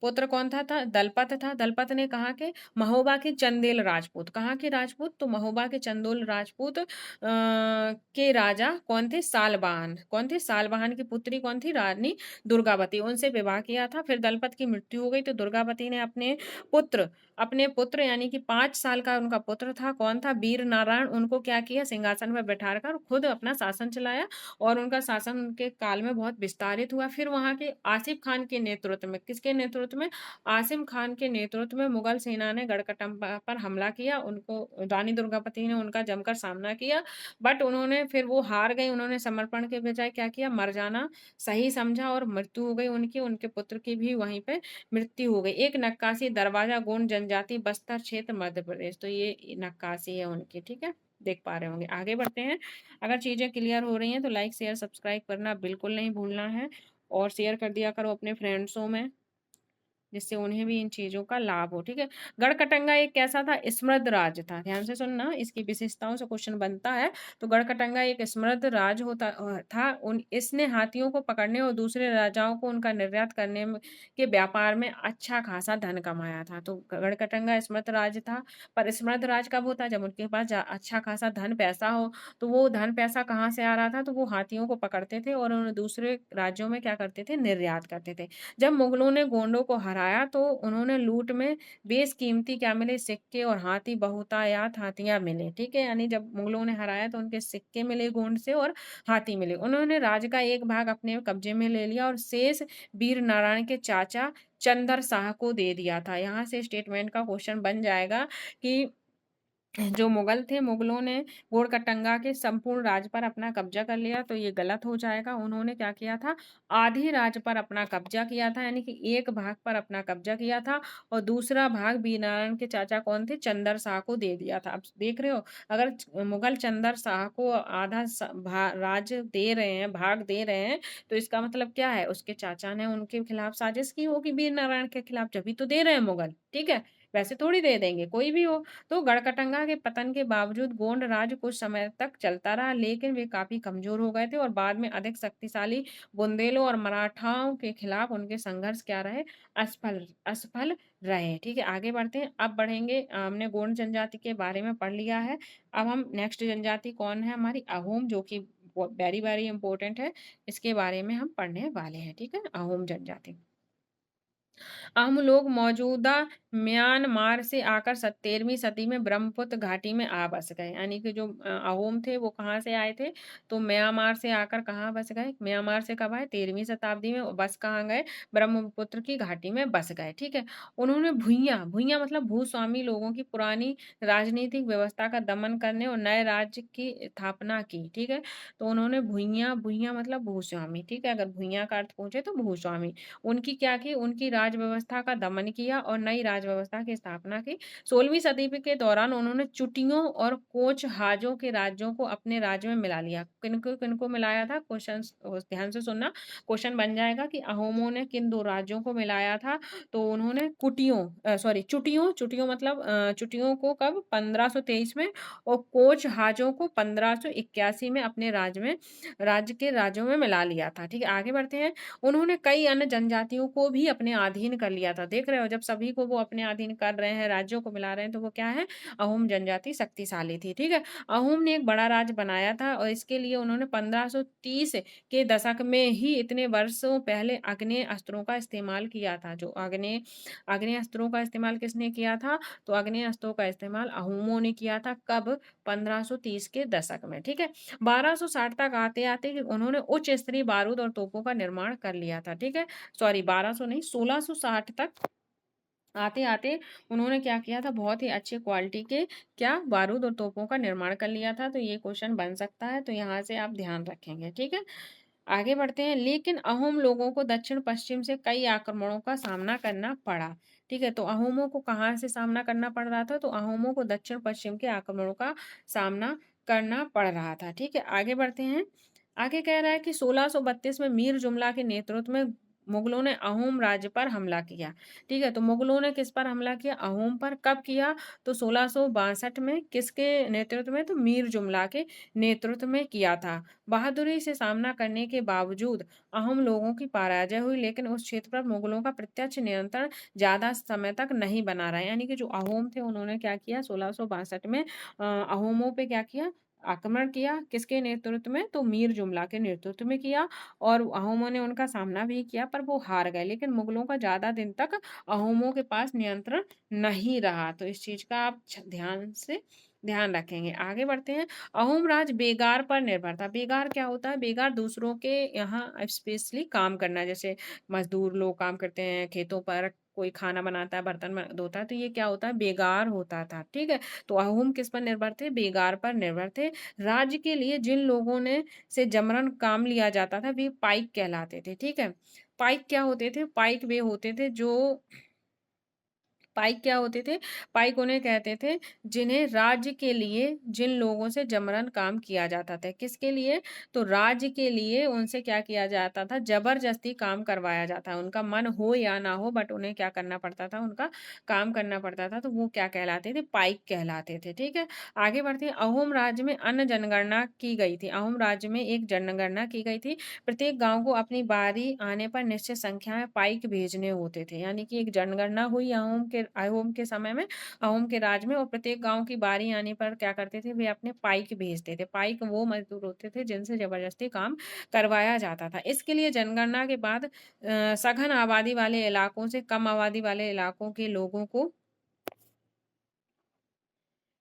पुत्र कौन था? दलपत था। दलपत ने कहा के? महोबा के चंदेल राजपूत। कहाँ के राजपूत? तो महोबा के चंदेल राजपूत के राजा कौन थे? सालवाहन। कौन थे? सालवाहन की पुत्री कौन थी? रानी दुर्गावती। उनसे विवाह किया था। फिर दलपत की मृत्यु हो गई तो दुर्गावती ने अपने पुत्र यानी कि 5 साल का उनका पुत्र था, कौन था? वीर नारायण। उनको क्या किया? सिंहासन पर बैठाकर खुद अपना शासन चलाया, और उनका शासन उनके काल में बहुत विस्तारित हुआ। फिर वहां के आसिफ खान के नेतृत्व में, किसके नेतृत्व में? आसिम खान के नेतृत्व में मुगल सेना ने गढ़कटंबा पर हमला किया। उनको रानी दुर्गावती ने उनका जमकर सामना किया, बट उन्होंने फिर वो हार गई। उन्होंने समर्पण के बजाय क्या किया? मर जाना सही समझा, और मृत्यु हो गई उनकी। उनके पुत्र की भी वहीं पे मृत्यु हो गई। एक नक्काशी, दरवाजा गोंड जनजाति, बस्तर क्षेत्र, मध्य प्रदेश। तो ये नक्काशी है उनकी, ठीक है। देख पा रहे होंगे। आगे बढ़ते हैं। अगर चीजें क्लियर हो रही हैं तो लाइक शेयर सब्सक्राइब करना बिल्कुल नहीं भूलना है, और शेयर कर दिया करो अपने फ्रेंड्सों में। जिससे उन्हें भी इन चीज़ों का लाभ हो, ठीक है। गढ़कटंगा एक कैसा था? समृद्ध राज्य था। ध्यान से सुनना, इसकी विशेषताओं से क्वेश्चन बनता है। तो गढ़कटंगा एक समृद्ध राज्य था। उन इसने हाथियों को पकड़ने और दूसरे राजाओं को उनका निर्यात करने में के व्यापार में अच्छा खासा धन कमाया था। तो गढ़कटंगा समृद्ध राज्य था, पर समृद्ध राज्य कब होता है? जब उनके पास अच्छा खासा धन पैसा हो। तो वो धन पैसा कहाँ से आ रहा था? तो वो हाथियों को पकड़ते थे और उन्हें दूसरे राज्यों में क्या करते थे? निर्यात करते थे। जब मुगलों ने गोंडों को हराया तो उन्होंने लूट में बेशकीमती क्या मिले? सिक्के और हाथी बहुतायात हाथियाँ मिले, ठीक है? यानी जब मुगलों ने हराया तो उनके सिक्के मिले गोंड से और हाथी मिले। उन्होंने राज्य का एक भाग अपने कब्जे में ले लिया और शेष वीर नारायण के चाचा चंदर शाह को दे दिया था। यहाँ से स्टेटमेंट का क्वेश्चन बन जाएगा कि जो मुगल थे, मुगलों ने गोरकटंगा के संपूर्ण राज्य पर अपना कब्जा कर लिया, तो ये गलत हो जाएगा। उन्होंने क्या किया था? आधे राज्य पर अपना कब्जा किया था, यानी कि एक भाग पर अपना कब्जा किया था और दूसरा भाग वीरनारायण के चाचा कौन थे? चंदर शाह को दे दिया था। अब देख रहे हो, अगर मुगल चंदर शाह को आधा राज्य दे रहे हैं, भाग दे रहे हैं, तो इसका मतलब क्या है? उसके चाचा ने उनके खिलाफ साजिश की होगी वीर नारायण के खिलाफ, जब तो दे रहे हैं मुगल, ठीक है? वैसे थोड़ी दे देंगे, कोई भी हो। तो गढ़कटंगा के पतन के बावजूद गोंड राज्य कुछ समय तक चलता रहा, लेकिन वे काफी कमजोर हो गए थे और बाद में अधिक शक्तिशाली बुंदेलों और मराठाओं के खिलाफ उनके संघर्ष क्या रहे? असफल असफल रहे, ठीक है। आगे बढ़ते हैं। अब बढ़ेंगे, हमने गोंड जनजाति के बारे में पढ़ लिया है। अब हम नेक्स्ट जनजाति कौन है? हमारी अहोम, जो कि वेरी वेरी इंपॉर्टेंट है। इसके बारे में हम पढ़ने वाले हैं, ठीक है। अहोम जनजाति। हम लोग मौजूदा म्यांमार से आकर 17वीं सदी में ब्रह्मपुत्र घाटी में आ बस गए। यानी कि जो अहोम थे वो कहाँ से आए थे? तो म्यांमार से आकर कहाँ बस गए? म्यांमार से कब आए? 13वीं शताब्दी में। बस कहाँ गए? ब्रह्मपुत्र की घाटी में बस गए, ठीक है। उन्होंने भुइयां भुइयां मतलब भूस्वामी लोगों की पुरानी राजनीतिक व्यवस्था का दमन करने और नए राज्य की स्थापना की, ठीक है। तो उन्होंने भुइयां भुइयां मतलब भूस्वामी, ठीक है। अगर भुइयां का अर्थ पूछे तो भूस्वामी। उनकी क्या की? उनकी राज व्यवस्था का दमन किया और नई राज व्यवस्था की स्थापना की। 16वीं सदी के दौरान उन्होंने चुटियों और कोचहाजों के राज्यों को अपने राज्य में मिला लिया। किनको किनको मिलाया था? क्वेश्चन ध्यान से सुनना, क्वेश्चन बन जाएगा कि अहोमों ने किन दो राज्यों को मिलाया था? तो उन्होंने चुटियों चुटियों मतलब चुटियों को कब? 1523 में, और कोचहाजों को 1581 में अपने राज्य के राज्यों में मिला लिया था, ठीक है। आगे बढ़ते हैं। उन्होंने कई अन्य जनजातियों को भी अपने अधीन कर लिया था। देख रहे हो, जब सभी को वो अपने अधीन कर रहे हैं, राज्यों को मिला रहे हैं, तो वो क्या है? अहोम जनजाति शक्तिशाली थी, ठीक है। अहोम ने एक बड़ा राज्य बनाया था और इसके लिए उन्होंने 1530 के दशक में ही इतने वर्षों पहले आग्नेय अस्त्रों का इस्तेमाल किया था। जो आग्नेय आग्नेय अस्त्रों का इस्तेमाल किसने किया था? तो आग्नेय अस्त्रों का इस्तेमाल अहोमों ने किया था। कब? 1530 के दशक में, ठीक है। 1260 तक आते आते उन्होंने उच्च स्तरीय बारूद और तोपों का निर्माण कर लिया था, ठीक है। सॉरी, 1200 नहीं, 1660 तक आते आते उन्होंने क्या किया था? बहुत ही अच्छे क्वालिटी के क्या बारूद और तोपों का निर्माण कर लिया था। तो ये क्वेश्चन बन सकता है, तो यहाँ से आप ध्यान रखेंगे, ठीक है। आगे बढ़ते हैं। लेकिन अहोम लोगों को दक्षिण पश्चिम से कई आक्रमणों का सामना करना पड़ा, ठीक है। तो अहोमों को कहाँ से सामना करना पड़ रहा था? तो अहोमों को दक्षिण पश्चिम के आक्रमणों का सामना करना पड़ रहा था, ठीक है। आगे बढ़ते हैं। आगे कह रहा है कि 1632 में मीर जुमला के नेतृत्व में मुगलों ने अहोम राज्य पर हमला किया, ठीक है। तो मुगलों ने किस पर हमला किया? अहोम पर। कब किया? तो 1662 में। किसके नेतृत्व में? तो मीर जुमला के नेतृत्व में किया था। बहादुरी से सामना करने के बावजूद अहोम लोगों की पराजय हुई, लेकिन उस क्षेत्र पर मुगलों का प्रत्यक्ष नियंत्रण ज्यादा समय तक नहीं बना रहा। यानी कि जो अहोम थे उन्होंने क्या किया? 1662 में अहोमों पे क्या किया? आक्रमण किया। किसके नेतृत्व में? तो मीर जुमला के नेतृत्व में किया, और अहोमों ने उनका सामना भी किया, पर वो हार गए। लेकिन मुगलों का ज्यादा दिन तक अहोमों के पास नियंत्रण नहीं रहा। तो इस चीज का आप ध्यान रखेंगे। आगे बढ़ते हैं। अहोम राज बेगार पर निर्भर था। बेगार क्या होता है? बेगार दूसरों के यहाँ स्पेशली काम करना, जैसे मजदूर लोग काम करते हैं खेतों पर, कोई खाना बनाता है, बर्तन धोता है, तो ये क्या होता है? बेगार होता था, ठीक है। तो अहोम किस पर निर्भर थे? बेगार पर निर्भर थे। राज्य के लिए जिन लोगों ने से जबरन काम लिया जाता था वे पाइक कहलाते थे, ठीक है। पाइक क्या होते थे? पाइक वे होते थे जो पाइक क्या होते थे? पाइक उन्हें कहते थे जिन्हें राज्य के लिए जिन लोगों से जबरन काम किया जाता था। किसके लिए? तो राज्य के लिए उनसे क्या किया जाता था? ज़बरदस्ती काम करवाया जाता है। उनका मन हो या ना हो बट उन्हें क्या करना पड़ता था? उनका काम करना पड़ता था, तो वो क्या कहलाते थे? पाइक कहलाते थे, ठीक है? आगे बढ़ते हैं, अहोम राज्य में अन्य जनगणना की गई थी। अहोम राज्य में एक जनगणना की गई थी। प्रत्येक गाँव को अपनी बारी आने पर निश्चित संख्या में पाइक भेजने होते थे। यानी कि एक जनगणना हुई अहोम के समय में, अहोम के राज में, और प्रत्येक गाँव की बारी आने पर क्या करते थे? वे अपने पाइक भेजते थे। पाइक वो मज़दूर होते थे जिनसे ज़बरदस्ती काम करवाया जाता था। इसके लिए जनगणना के बाद सघन आबादी वाले इलाकों से कम आबादी वाले इलाकों के लोगों को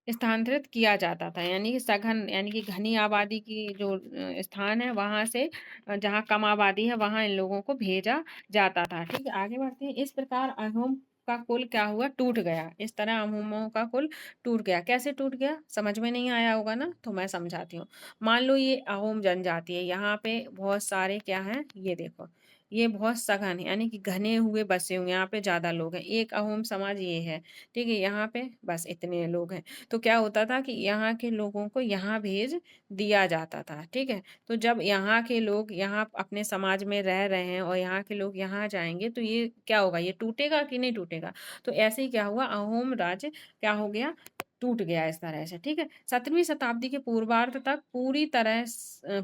स्थानांतरित किया जाता था। यानी कि सघन यानी कि घनी आबादी की जो स्थान है वहाँ से जहाँ कम आबादी है वहाँ इन लोगों को भेजा जाता था। ठीक है, आगे बढ़ते हैं। इस प्रकार अहोम का कुल क्या हुआ? टूट गया। इस तरह अहोमों का कुल टूट गया। कैसे टूट गया? समझ में नहीं आया होगा ना, तो मैं समझाती हूँ। मान लो ये अहोम जनजाति है, यहाँ पे बहुत सारे क्या हैं, ये देखो, ये बहुत सघन है यानी कि घने हुए बसे हुए, यहाँ पे ज्यादा लोग हैं। एक अहोम समाज ये है, ठीक है, यहाँ पे बस इतने लोग हैं। तो क्या होता था कि यहाँ के लोगों को यहाँ भेज दिया जाता था, ठीक है। तो जब यहाँ के लोग यहाँ अपने समाज में रह रहे हैं और यहाँ के लोग यहाँ जाएंगे तो ये क्या होगा? ये टूटेगा कि नहीं टूटेगा? तो ऐसे ही क्या हुआ, अहोम राज्य क्या हो गया? टूट गया इस तरह से, ठीक है। 17वीं शताब्दी के पूर्वार्ध तक पूरी तरह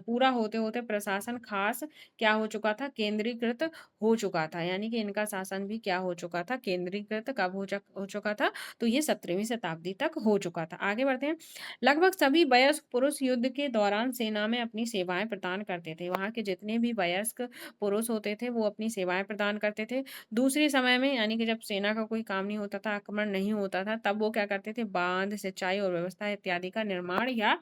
पूरा होते होते प्रशासन खास क्या हो चुका था? केंद्रीकृत हो चुका था। यानी कि इनका शासन भी क्या हो चुका था? केंद्रीकृत कब हो चुका था? तो ये 17वीं शताब्दी तक हो चुका था। आगे बढ़ते हैं। लगभग सभी वयस्क पुरुष युद्ध के दौरान सेना में अपनी सेवाएं प्रदान करते थे। वहां के जितने भी वयस्क पुरुष होते थे वो अपनी सेवाएं प्रदान करते थे। दूसरे समय में यानी कि जब सेना का कोई काम नहीं होता था, आक्रमण नहीं होता था, तब वो क्या करते थे? बांध, सिंचाई और व्यवस्था इत्यादि का निर्माण या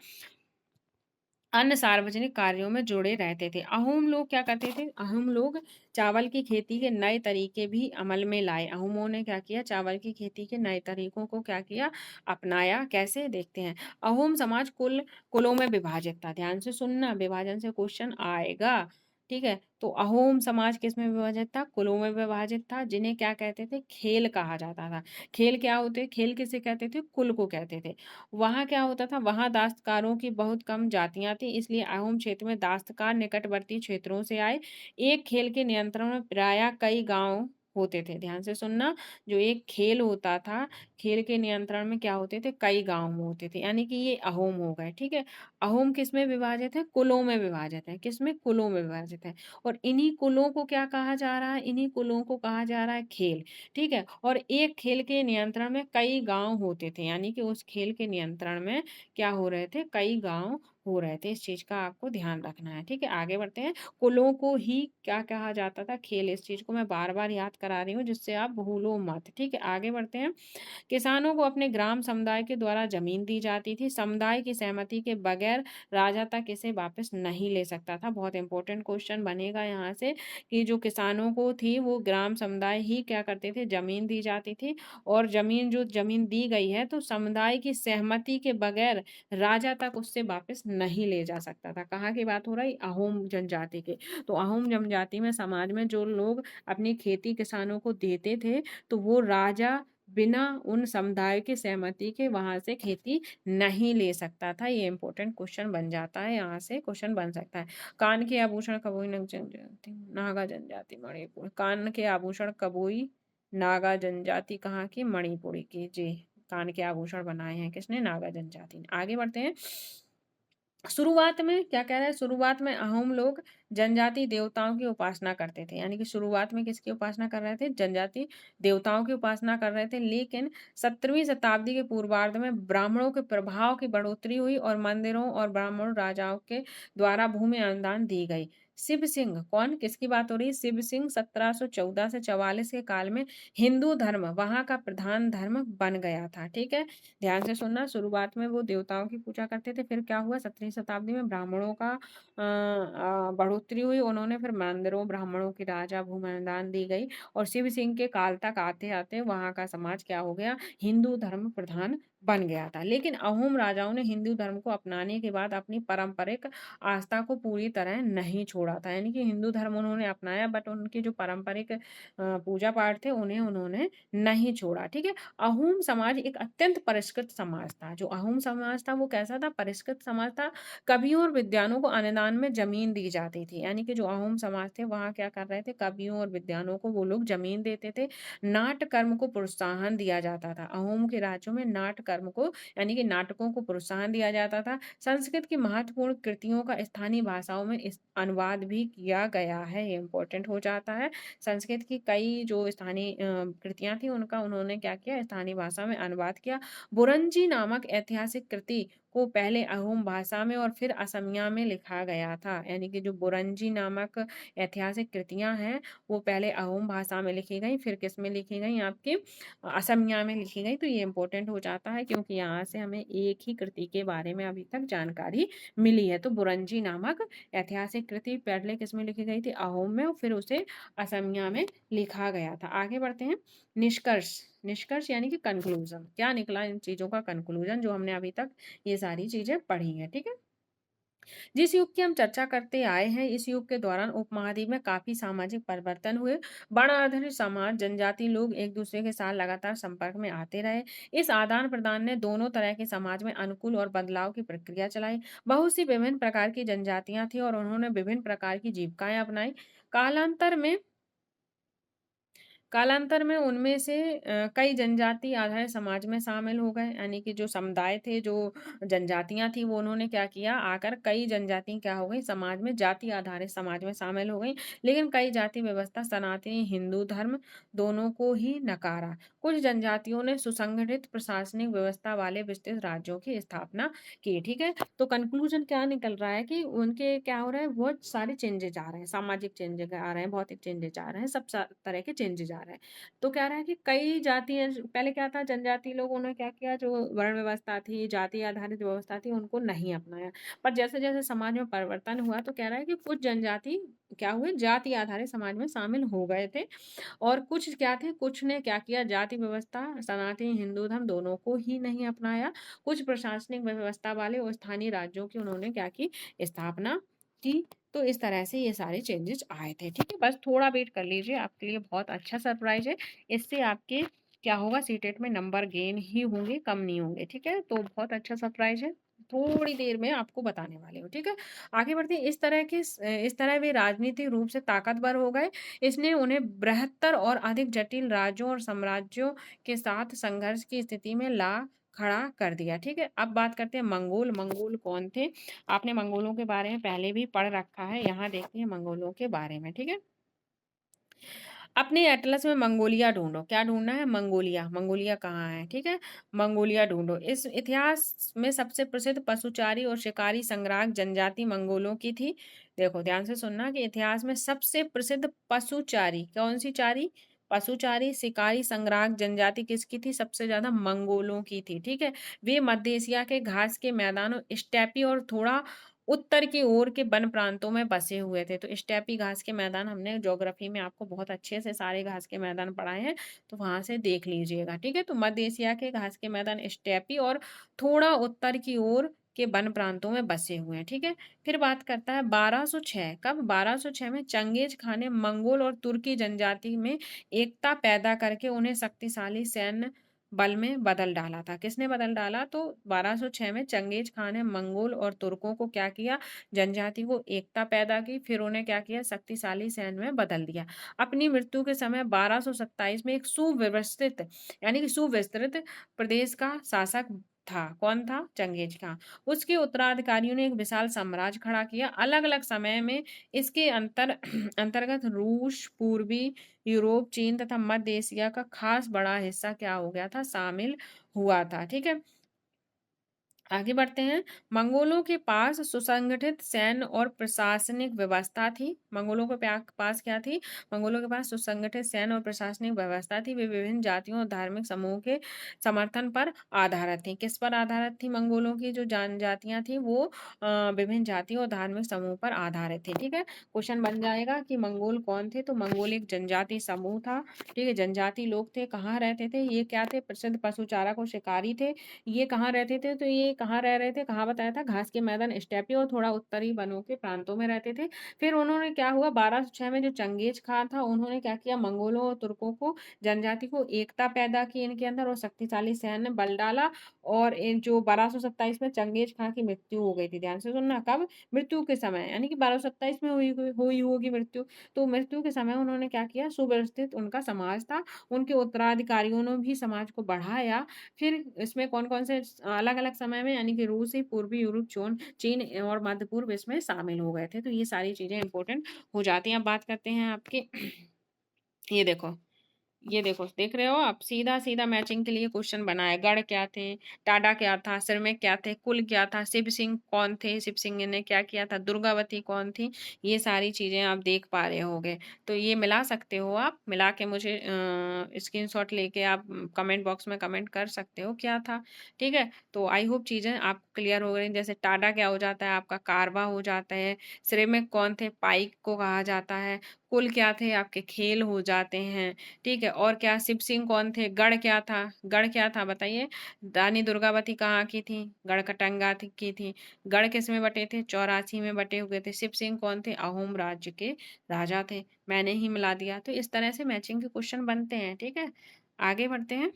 अन्य सार्वजनिक कार्यों में जुड़े रहते थे। अहोम लोग क्या करते थे? अहोम लोग चावल की खेती के नए तरीके भी अमल में लाए। अहोमों ने क्या किया? चावल की खेती के नए तरीकों को क्या किया? अपनाया। कैसे? देखते हैं। अहोम समाज कुलों में विभाजित था। ध्यान से सुनना, विभाजन से क्वेश्चन आएगा, ठीक है। तो अहोम समाज किस में विभाजित था? कुलों में विभाजित था, जिन्हें क्या कहते थे? खेल कहा जाता था। खेल क्या होते? खेल किसे कहते थे? कुल को कहते थे। वहाँ क्या होता था? वहाँ दस्तकारों की बहुत कम जातियाँ थी, इसलिए अहोम क्षेत्र में दस्तकार निकटवर्ती क्षेत्रों से आए। एक खेल के नियंत्रण में प्रायः कई गांव होते थे। ध्यान से सुनना, जो एक खेल होता था, खेल के नियंत्रण में क्या होते थे? कई गांव होते थे, यानी कि ये अहोम हो गए, ठीक है। अहोम किस में विभाजित है? कुलों में विभाजित है। किस में? कुलों में विभाजित है। और इन्हीं कुलों को क्या कहा जा रहा है? इन्हीं कुलों को कहा जा रहा है खेल, ठीक है। और एक खेल के नियंत्रण में कई गांव होते थे, यानी कि उस खेल के नियंत्रण में क्या हो रहे थे? कई गांव हो रहे थे। इस चीज का आपको ध्यान रखना है, ठीक है। आगे बढ़ते हैं। कुलों को ही क्या कहा जाता था? खेल। इस चीज को मैं बार बार याद करा रही हूँ जिससे आप भूलो मत, ठीक है। आगे बढ़ते हैं। किसानों को अपने ग्राम समुदाय के द्वारा जमीन दी जाती थी। समुदाय की सहमति के बगैर राजा तक इसे वापस नहीं ले सकता था। बहुत इंपॉर्टेंट क्वेश्चन बनेगा यहाँ से कि जो किसानों को थी वो ग्राम समुदाय ही क्या करते थे? जमीन दी जाती थी। और जो जमीन दी गई है तो समुदाय की सहमति के बगैर राजा तक उससे वापस नहीं ले जा सकता था। कहाँ की बात हो रही? अहोम जनजाति के। तो अहोम जनजाति में समाज में जो लोग अपनी खेती किसानों को देते थे तो वो राजा बिना उन समुदाय की सहमति के वहां से खेती नहीं ले सकता था। ये इंपॉर्टेंट क्वेश्चन बन जाता है, यहाँ से क्वेश्चन बन सकता है। कान के आभूषण कबोई जनजाति, नागा जनजाति, मणिपुर। कान के आभूषण कबोई नागा जनजाति कहाँ की? मणिपुरी की, जी। कान के आभूषण बनाए हैं किसने? नागा जनजाति ने। आगे बढ़ते हैं। शुरुआत में क्या कह रहा है? शुरुआत में अहोम लोग जनजाति देवताओं की उपासना करते थे। यानी कि शुरुआत में किसकी उपासना कर रहे थे? जनजाति देवताओं की उपासना कर रहे थे। लेकिन 17वीं शताब्दी के पूर्वार्ध में ब्राह्मणों के प्रभाव की बढ़ोतरी हुई और मंदिरों और ब्राह्मण राजाओं के द्वारा भूमि अनुदान दी गई। शिव सिंह, कौन, किसकी बात हो रही है? शिव सिंह 1714 से 44 के काल में हिंदू धर्म वहां का प्रधान धर्म बन गया था, ठीक है। ध्यान से सुनना, शुरुआत में वो देवताओं की पूजा करते थे, फिर क्या हुआ? 17वीं शताब्दी में ब्राह्मणों का बढ़ोतरी हुई। उन्होंने फिर मंदिरों, ब्राह्मणों की राजा भूमि अनुदान दी गई और शिव सिंह के काल तक आते आते वहां का समाज क्या हो गया? हिंदू धर्म प्रधान बन गया था। लेकिन अहोम राजाओं ने हिंदू धर्म को अपनाने के बाद अपनी पारंपरिक आस्था को पूरी तरह नहीं छोड़ा था। यानी कि हिंदू धर्म उन्होंने अपनाया, बट उनके जो पारंपरिक पूजा पाठ थे उन्हें उन्होंने नहीं छोड़ा, ठीक है। अहोम समाज एक अत्यंत परिष्कृत समाज था। जो अहोम समाज था वो कैसा था? परिष्कृत समाज था। कवियों और विद्वानों को अनुदान में जमीन दी जाती थी। यानी कि जो अहोम समाज थे वहाँ क्या कर रहे थे? कवियों और विद्वानों को वो लोग जमीन देते थे। नाट्य कर्म को प्रोत्साहन दिया जाता था। अहोम के राज्यों में नाट्य कर्म को, यानी कि नाटकों को प्रोत्साहन दिया जाता था। संस्कृत की महत्वपूर्ण कृतियों का स्थानीय भाषाओं में अनुवाद भी किया गया है। ये इम्पोर्टेंट हो जाता है। संस्कृत की कई जो स्थानीय कृतियां थी उनका उन्होंने क्या किया? स्थानीय भाषा में अनुवाद किया। बुरंजी नामक ऐतिहासिक कृति को पहले अहोम भाषा में और फिर असमिया में लिखा गया था। यानी कि जो बुरंजी नामक ऐतिहासिक कृतियां हैं वो पहले अहोम भाषा में लिखी गई, फिर किस में लिखी गई? आपकी असमिया में लिखी गई। तो ये इम्पोर्टेंट हो जाता है क्योंकि यहाँ से हमें एक ही कृति के बारे में अभी तक जानकारी मिली है। तो बुरंजी नामक ऐतिहासिक कृति पहले किस में लिखी गई थी? अहोम में, और फिर उसे असमिया में लिखा गया था। आगे बढ़ते हैं। निष्कर्ष। निष्कर्ष यानी कि कंक्लूजन। क्या निकला इन चीजों का कंक्लूजन जो हमने अभी तक ये सारी चीजें पढ़ी हैं, ठीक है। जिस युग की हम चर्चा करते आए हैं, इस युग के दौरान उपमहाद्वीप में काफी सामाजिक परिवर्तन हुए। वर्ण आधारित समाज, जनजाति लोग एक दूसरे के साथ लगातार संपर्क में आते रहे। इस आदान प्रदान ने दोनों तरह के समाज में अनुकूल और बदलाव की प्रक्रिया चलाई। बहुत सी विभिन्न प्रकार की जनजातियां थी और उन्होंने विभिन्न प्रकार की जीविकाएं अपनाई। कालांतर में कालांतर में उनमें से कई जनजाति आधारित समाज में शामिल हो गए। यानी कि जो समुदाय थे, जो जनजातियां थी, वो उन्होंने क्या किया? आकर कई जनजाति क्या हो गई? समाज में जाति आधारित समाज में शामिल हो गई। लेकिन कई जाति व्यवस्था सनातनी हिंदू धर्म दोनों को ही नकारा। कुछ जनजातियों ने सुसंगठित प्रशासनिक व्यवस्था वाले विस्तृत राज्यों की स्थापना की, ठीक है। तो कंक्लूजन क्या निकल रहा है कि उनके क्या हो रहा है? बहुत सारे चेंजेज आ रहे हैं, सामाजिक चेंजेज आ रहे हैं, भौतिक चेंजेज आ रहे हैं, सब तरह के चेंजेज आ रहे हैं। तो कह रहा है कि कई जाति, पहले क्या था? जनजाति लोगों ने क्या किया? जो वर्ण व्यवस्था थी, जाति आधारित व्यवस्था थी, उनको नहीं अपनाया। पर जैसे जैसे समाज में परिवर्तन हुआ तो कह रहा है कि कुछ जनजाति क्या हुए? जाति आधारित समाज में शामिल हो गए थे। और कुछ क्या थे? कुछ ने क्या किया? जाति व्यवस्था, सनातनी हिंदू धर्म दोनों को ही नहीं अपनाया। कुछ प्रशासनिक व्यवस्था वाले और स्थानीय राज्यों की उन्होंने क्या की? स्थापना की। तो इस तरह से ये सारे चेंजेस आए थे, ठीक है। बस थोड़ा वेट कर लीजिए, आपके लिए बहुत अच्छा सरप्राइज है। इससे आपके क्या होगा? सीटेट में नंबर गेन ही होंगे, कम नहीं होंगे, ठीक है। तो बहुत अच्छा सरप्राइज है, थोड़ी देर में आपको बताने वाले हो, ठीक है। आगे बढ़ते हैं। इस तरह वे राजनीतिक रूप से ताकतवर हो गए। इसने उन्हें बृहत्तर और अधिक जटिल राज्यों और साम्राज्यों के साथ संघर्ष की स्थिति में ला खड़ा कर दिया, ठीक है। अब बात करते हैं मंगोल। मंगोल कौन थे? आपने मंगोलों के बारे में पहले भी पढ़ रखा है, यहाँ देखते हैं मंगोलों के बारे में, ठीक है। अपने एटलस में मंगोलिया ढूंढो। क्या ढूंढना है? मंगोलिया। मंगोलिया कहाँ है? ठीक है, मंगोलिया ढूंढो। इस इतिहास में सबसे प्रसिद्ध पशुचारी और शिकारी संग्राहक जनजाति मंगोलों की थी। देखो ध्यान से सुनना कि इतिहास में सबसे प्रसिद्ध पशुचारी, कौन सी चारी? पशुचारी शिकारी संग्राहक जनजाति किसकी थी? सबसे ज्यादा मंगोलों की थी, ठीक है। वे मध्य एशिया के घास के मैदानों, स्टेपी और थोड़ा उत्तर की ओर के वन प्रांतों में बसे हुए थे। तो स्टेपी घास के मैदान हमने ज्योग्राफी में आपको बहुत अच्छे से सारे घास के मैदान पढ़ाए हैं, तो वहां से देख लीजिएगा, ठीक है। तो मध्य एशिया के घास के मैदान स्टेपी और थोड़ा उत्तर की ओर के वन प्रांतों में बसे हुए हैं, ठीक है। फिर बात करता है 1206। कब? 1206 में चंगेज खान ने मंगोल और तुर्की जनजाति में एकता पैदा करके उन्हें शक्तिशाली सैन्य बल में बदल डाला था। किसने बदल डाला? तो 1206 में चंगेज खान ने मंगोल और तुर्कों को क्या किया? जनजाति को एकता पैदा की, फिर उन्हें क्या किया? शक्तिशाली सैन्य में बदल दिया। अपनी मृत्यु के समय 1227 में एक सुव्यवस्थित, यानी कि सुविस्तृत प्रदेश का शासक था। कौन था? Genghis Khan. उसके उत्तराधिकारियों ने एक विशाल साम्राज्य खड़ा किया। अलग अलग समय में इसके अंतर्गत रूस, पूर्वी यूरोप, चीन तथा मध्य एशिया का खास बड़ा हिस्सा क्या हो गया था? शामिल हुआ था, ठीक है। आगे बढ़ते हैं। मंगोलों के पास सुसंगठित सैन्य और प्रशासनिक व्यवस्था थी। मंगोलों के पास क्या थी? मंगोलों के पास सुसंगठित सैन्य और प्रशासनिक व्यवस्था थी। वे विभिन्न जातियों और धार्मिक समूह के समर्थन पर आधारित थी। किस पर आधारित थी? मंगोलों की जो जनजातियां थी वो विभिन्न जातियों और धार्मिक समूह पर आधारित थी। ठीक है, क्वेश्चन बन जाएगा कि मंगोल कौन थे? तो मंगोल एक जनजाति समूह था। ठीक है, जनजाति लोग थे। कहाँ रहते थे? ये क्या थे? प्रसिद्ध पशु चारक और शिकारी थे। ये कहाँ रहते थे? तो ये कहाँ रह रहे थे? कहाँ बताया था? घास के मैदान, स्टेपी और थोड़ा उत्तरी वनों के प्रांतों में रहते थे। फिर उन्होंने क्या हुआ, 1206 में जो चंगेज खान था उन्होंने क्या किया, मंगोलों और तुर्कों को, जनजाति को एकता पैदा की इनके अंदर और शक्तिशाली सैन्य बल डाला। और इन जो 1227 में चंगेज खान की मृत्यु हो गई थी। ध्यान से सुनना, कब? मृत्यु के समय, यानी कि 1227 में हुई होगी मृत्यु। तो मृत्यु के समय उन्होंने क्या किया, सुव्यवस्थित उनका समाज था, उनके उत्तराधिकारियों ने भी समाज को बढ़ाया। फिर इसमें कौन-कौन से अलग-अलग समय में, यानी कि रूसी, पूर्वी यूरोप, चीन और मध्य पूर्व इसमें शामिल हो गए थे। तो ये सारी चीज़ें इम्पोर्टेंट हो जाती हैं। अब बात करते हैं आपके ये देखो, ये देखो, देख रहे हो आप? सीधा-सीधा मैचिंग के लिए क्वेश्चन बना है। गढ़ क्या थे? टाडा क्या था? सिरमेक क्या थे? कुल क्या था? शिव सिंह कौन थे? शिव सिंह ने क्या किया था? दुर्गावती कौन थी? ये सारी चीज़ें आप देख पा रहे होंगे। तो ये मिला सकते हो आप, मिला के मुझे स्क्रीनशॉट लेके आप कमेंट बॉक्स में कमेंट कर सकते हो क्या था, ठीक है? तो आई होप चीज़ें आपको क्लियर हो गई। जैसे टाडा क्या हो जाता है आपका? कारवा हो जाता है। सिरेमिक कौन थे? पाइक को कहा जाता है। कुल क्या थे? आपके खेल हो जाते हैं। ठीक है, और क्या? शिव सिंह कौन थे? गढ़ क्या था? गढ़ क्या था बताइए? रानी दुर्गावती कहाँ की थी? गढ़कटंगा की थी। गढ़ किस में बटे थे? 84 में बटे हुए थे। शिव सिंह कौन थे? अहोम राज्य के राजा थे। मैंने ही मिला दिया। तो इस तरह से मैचिंग के क्वेश्चन बनते हैं। ठीक है, आगे बढ़ते हैं।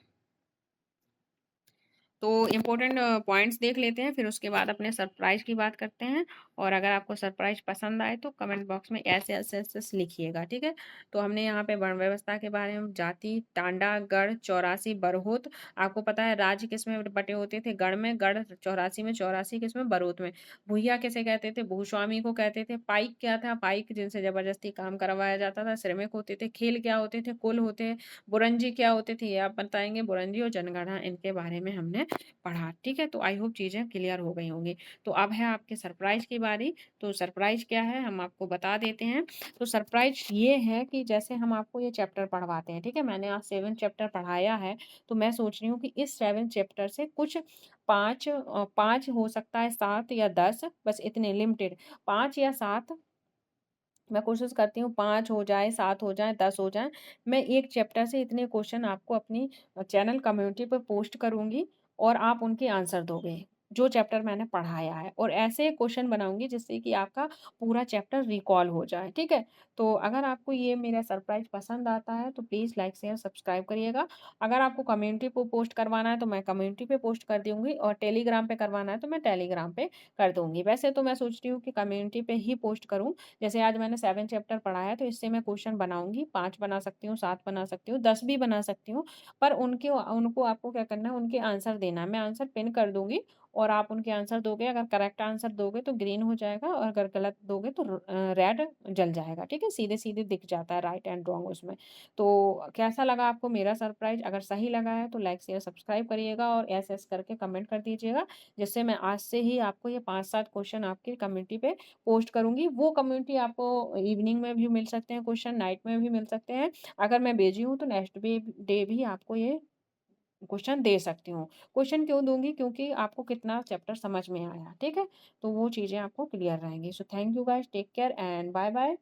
तो इम्पोर्टेंट पॉइंट्स देख लेते हैं, फिर उसके बाद अपने सरप्राइज की बात करते हैं। और अगर आपको सरप्राइज पसंद आए तो कमेंट बॉक्स में ऐसे ऐसे ऐसे लिखिएगा। ठीक है, तो हमने यहाँ पे वर्ण व्यवस्था के बारे में, जाति, टांडा, गढ़, 84, बरहोत। आपको पता है राज्य किस में बटे होते थे? गढ़ में, गढ़ 84 में, 84 किस में? बरहोत में। भूया किसे कहते थे? भूस्वामी को कहते थे। पाइक क्या था? पाइक जिनसे जबरदस्ती काम करवाया जाता था। श्रमिक होते थे। खेल क्या होते थे? कुल होते हैं। बुरंजी क्या होते थे? ये आप बताएंगे। बुरंजी और जनगणना, इनके बारे में हमने पढ़ा। ठीक है, तो आई होप चीज़ें क्लियर हो गई होंगी। तो अब है आपके सरप्राइज की बारी। तो सरप्राइज क्या है हम आपको बता देते हैं। तो सरप्राइज ये है कि जैसे हम आपको ये चैप्टर पढ़वाते हैं, ठीक है, मैंने आज 7 चैप्टर पढ़ाया है। तो मैं सोच रही हूँ कि इस 7 चैप्टर से कुछ 5 हो सकता है, 7 या 10, बस इतने लिमिटेड, 5 या 7 मैं कोशिश करती हूँ, 5 हो जाए, 7 हो जाए, 10 हो जाए। मैं एक चैप्टर से इतने क्वेश्चन आपको अपनी चैनल कम्युनिटी पे पोस्ट करूँगी और आप उनके आंसर दोगे, जो चैप्टर मैंने पढ़ाया है। और ऐसे क्वेश्चन बनाऊँगी जिससे कि आपका पूरा चैप्टर रिकॉल हो जाए, ठीक है? तो अगर आपको ये मेरा सरप्राइज़ पसंद आता है तो प्लीज़ लाइक, शेयर, सब्सक्राइब करिएगा। अगर आपको कम्युनिटी पे पोस्ट करवाना है तो मैं कम्युनिटी पे पोस्ट कर दूँगी, और टेलीग्राम पे करवाना है तो मैं टेलीग्राम पे कर दूँगी। वैसे तो मैं सोच रही हूँ कि कम्युनिटी पे ही पोस्ट करूँ। जैसे आज मैंने 7 चैप्टर पढ़ा है तो इससे मैं क्वेश्चन बनाऊँगी, 5 बना सकती हूँ, 7 बना सकती हूँ, 10 भी बना सकती हूँ। पर उनके उनको आपको क्या करना है, उनके आंसर देना है। मैं आंसर पिन कर दूँगी और आप उनके आंसर दोगे। अगर करेक्ट आंसर दोगे तो ग्रीन हो जाएगा, और अगर गलत दोगे तो रेड जल जाएगा। ठीक है? सीधे-सीधे दिख जाता है राइट एंड रॉन्ग उसमें। तो कैसा लगा आपको मेरा सरप्राइज़? अगर सही लगा है तो लाइक, शेयर, सब्सक्राइब करिएगा और एस करके कमेंट कर दीजिएगा। जिससे मैं आज से ही आपको ये 5-7 क्वेश्चन आपकी कम्युनिटी पे पोस्ट करूँगी। वो कम्युनिटी आपको इवनिंग में भी मिल सकते हैं क्वेश्चन, नाइट में भी मिल सकते हैं। अगर मैं बिज़ी हूँ तो नेक्स्ट डे भी आपको ये क्वेश्चन दे सकती हूँ। क्वेश्चन क्यों दूँगी? क्योंकि आपको कितना चैप्टर समझ में आया, ठीक है? तो वो चीज़ें आपको क्लियर रहेंगी। So thank you guys, take care and bye bye.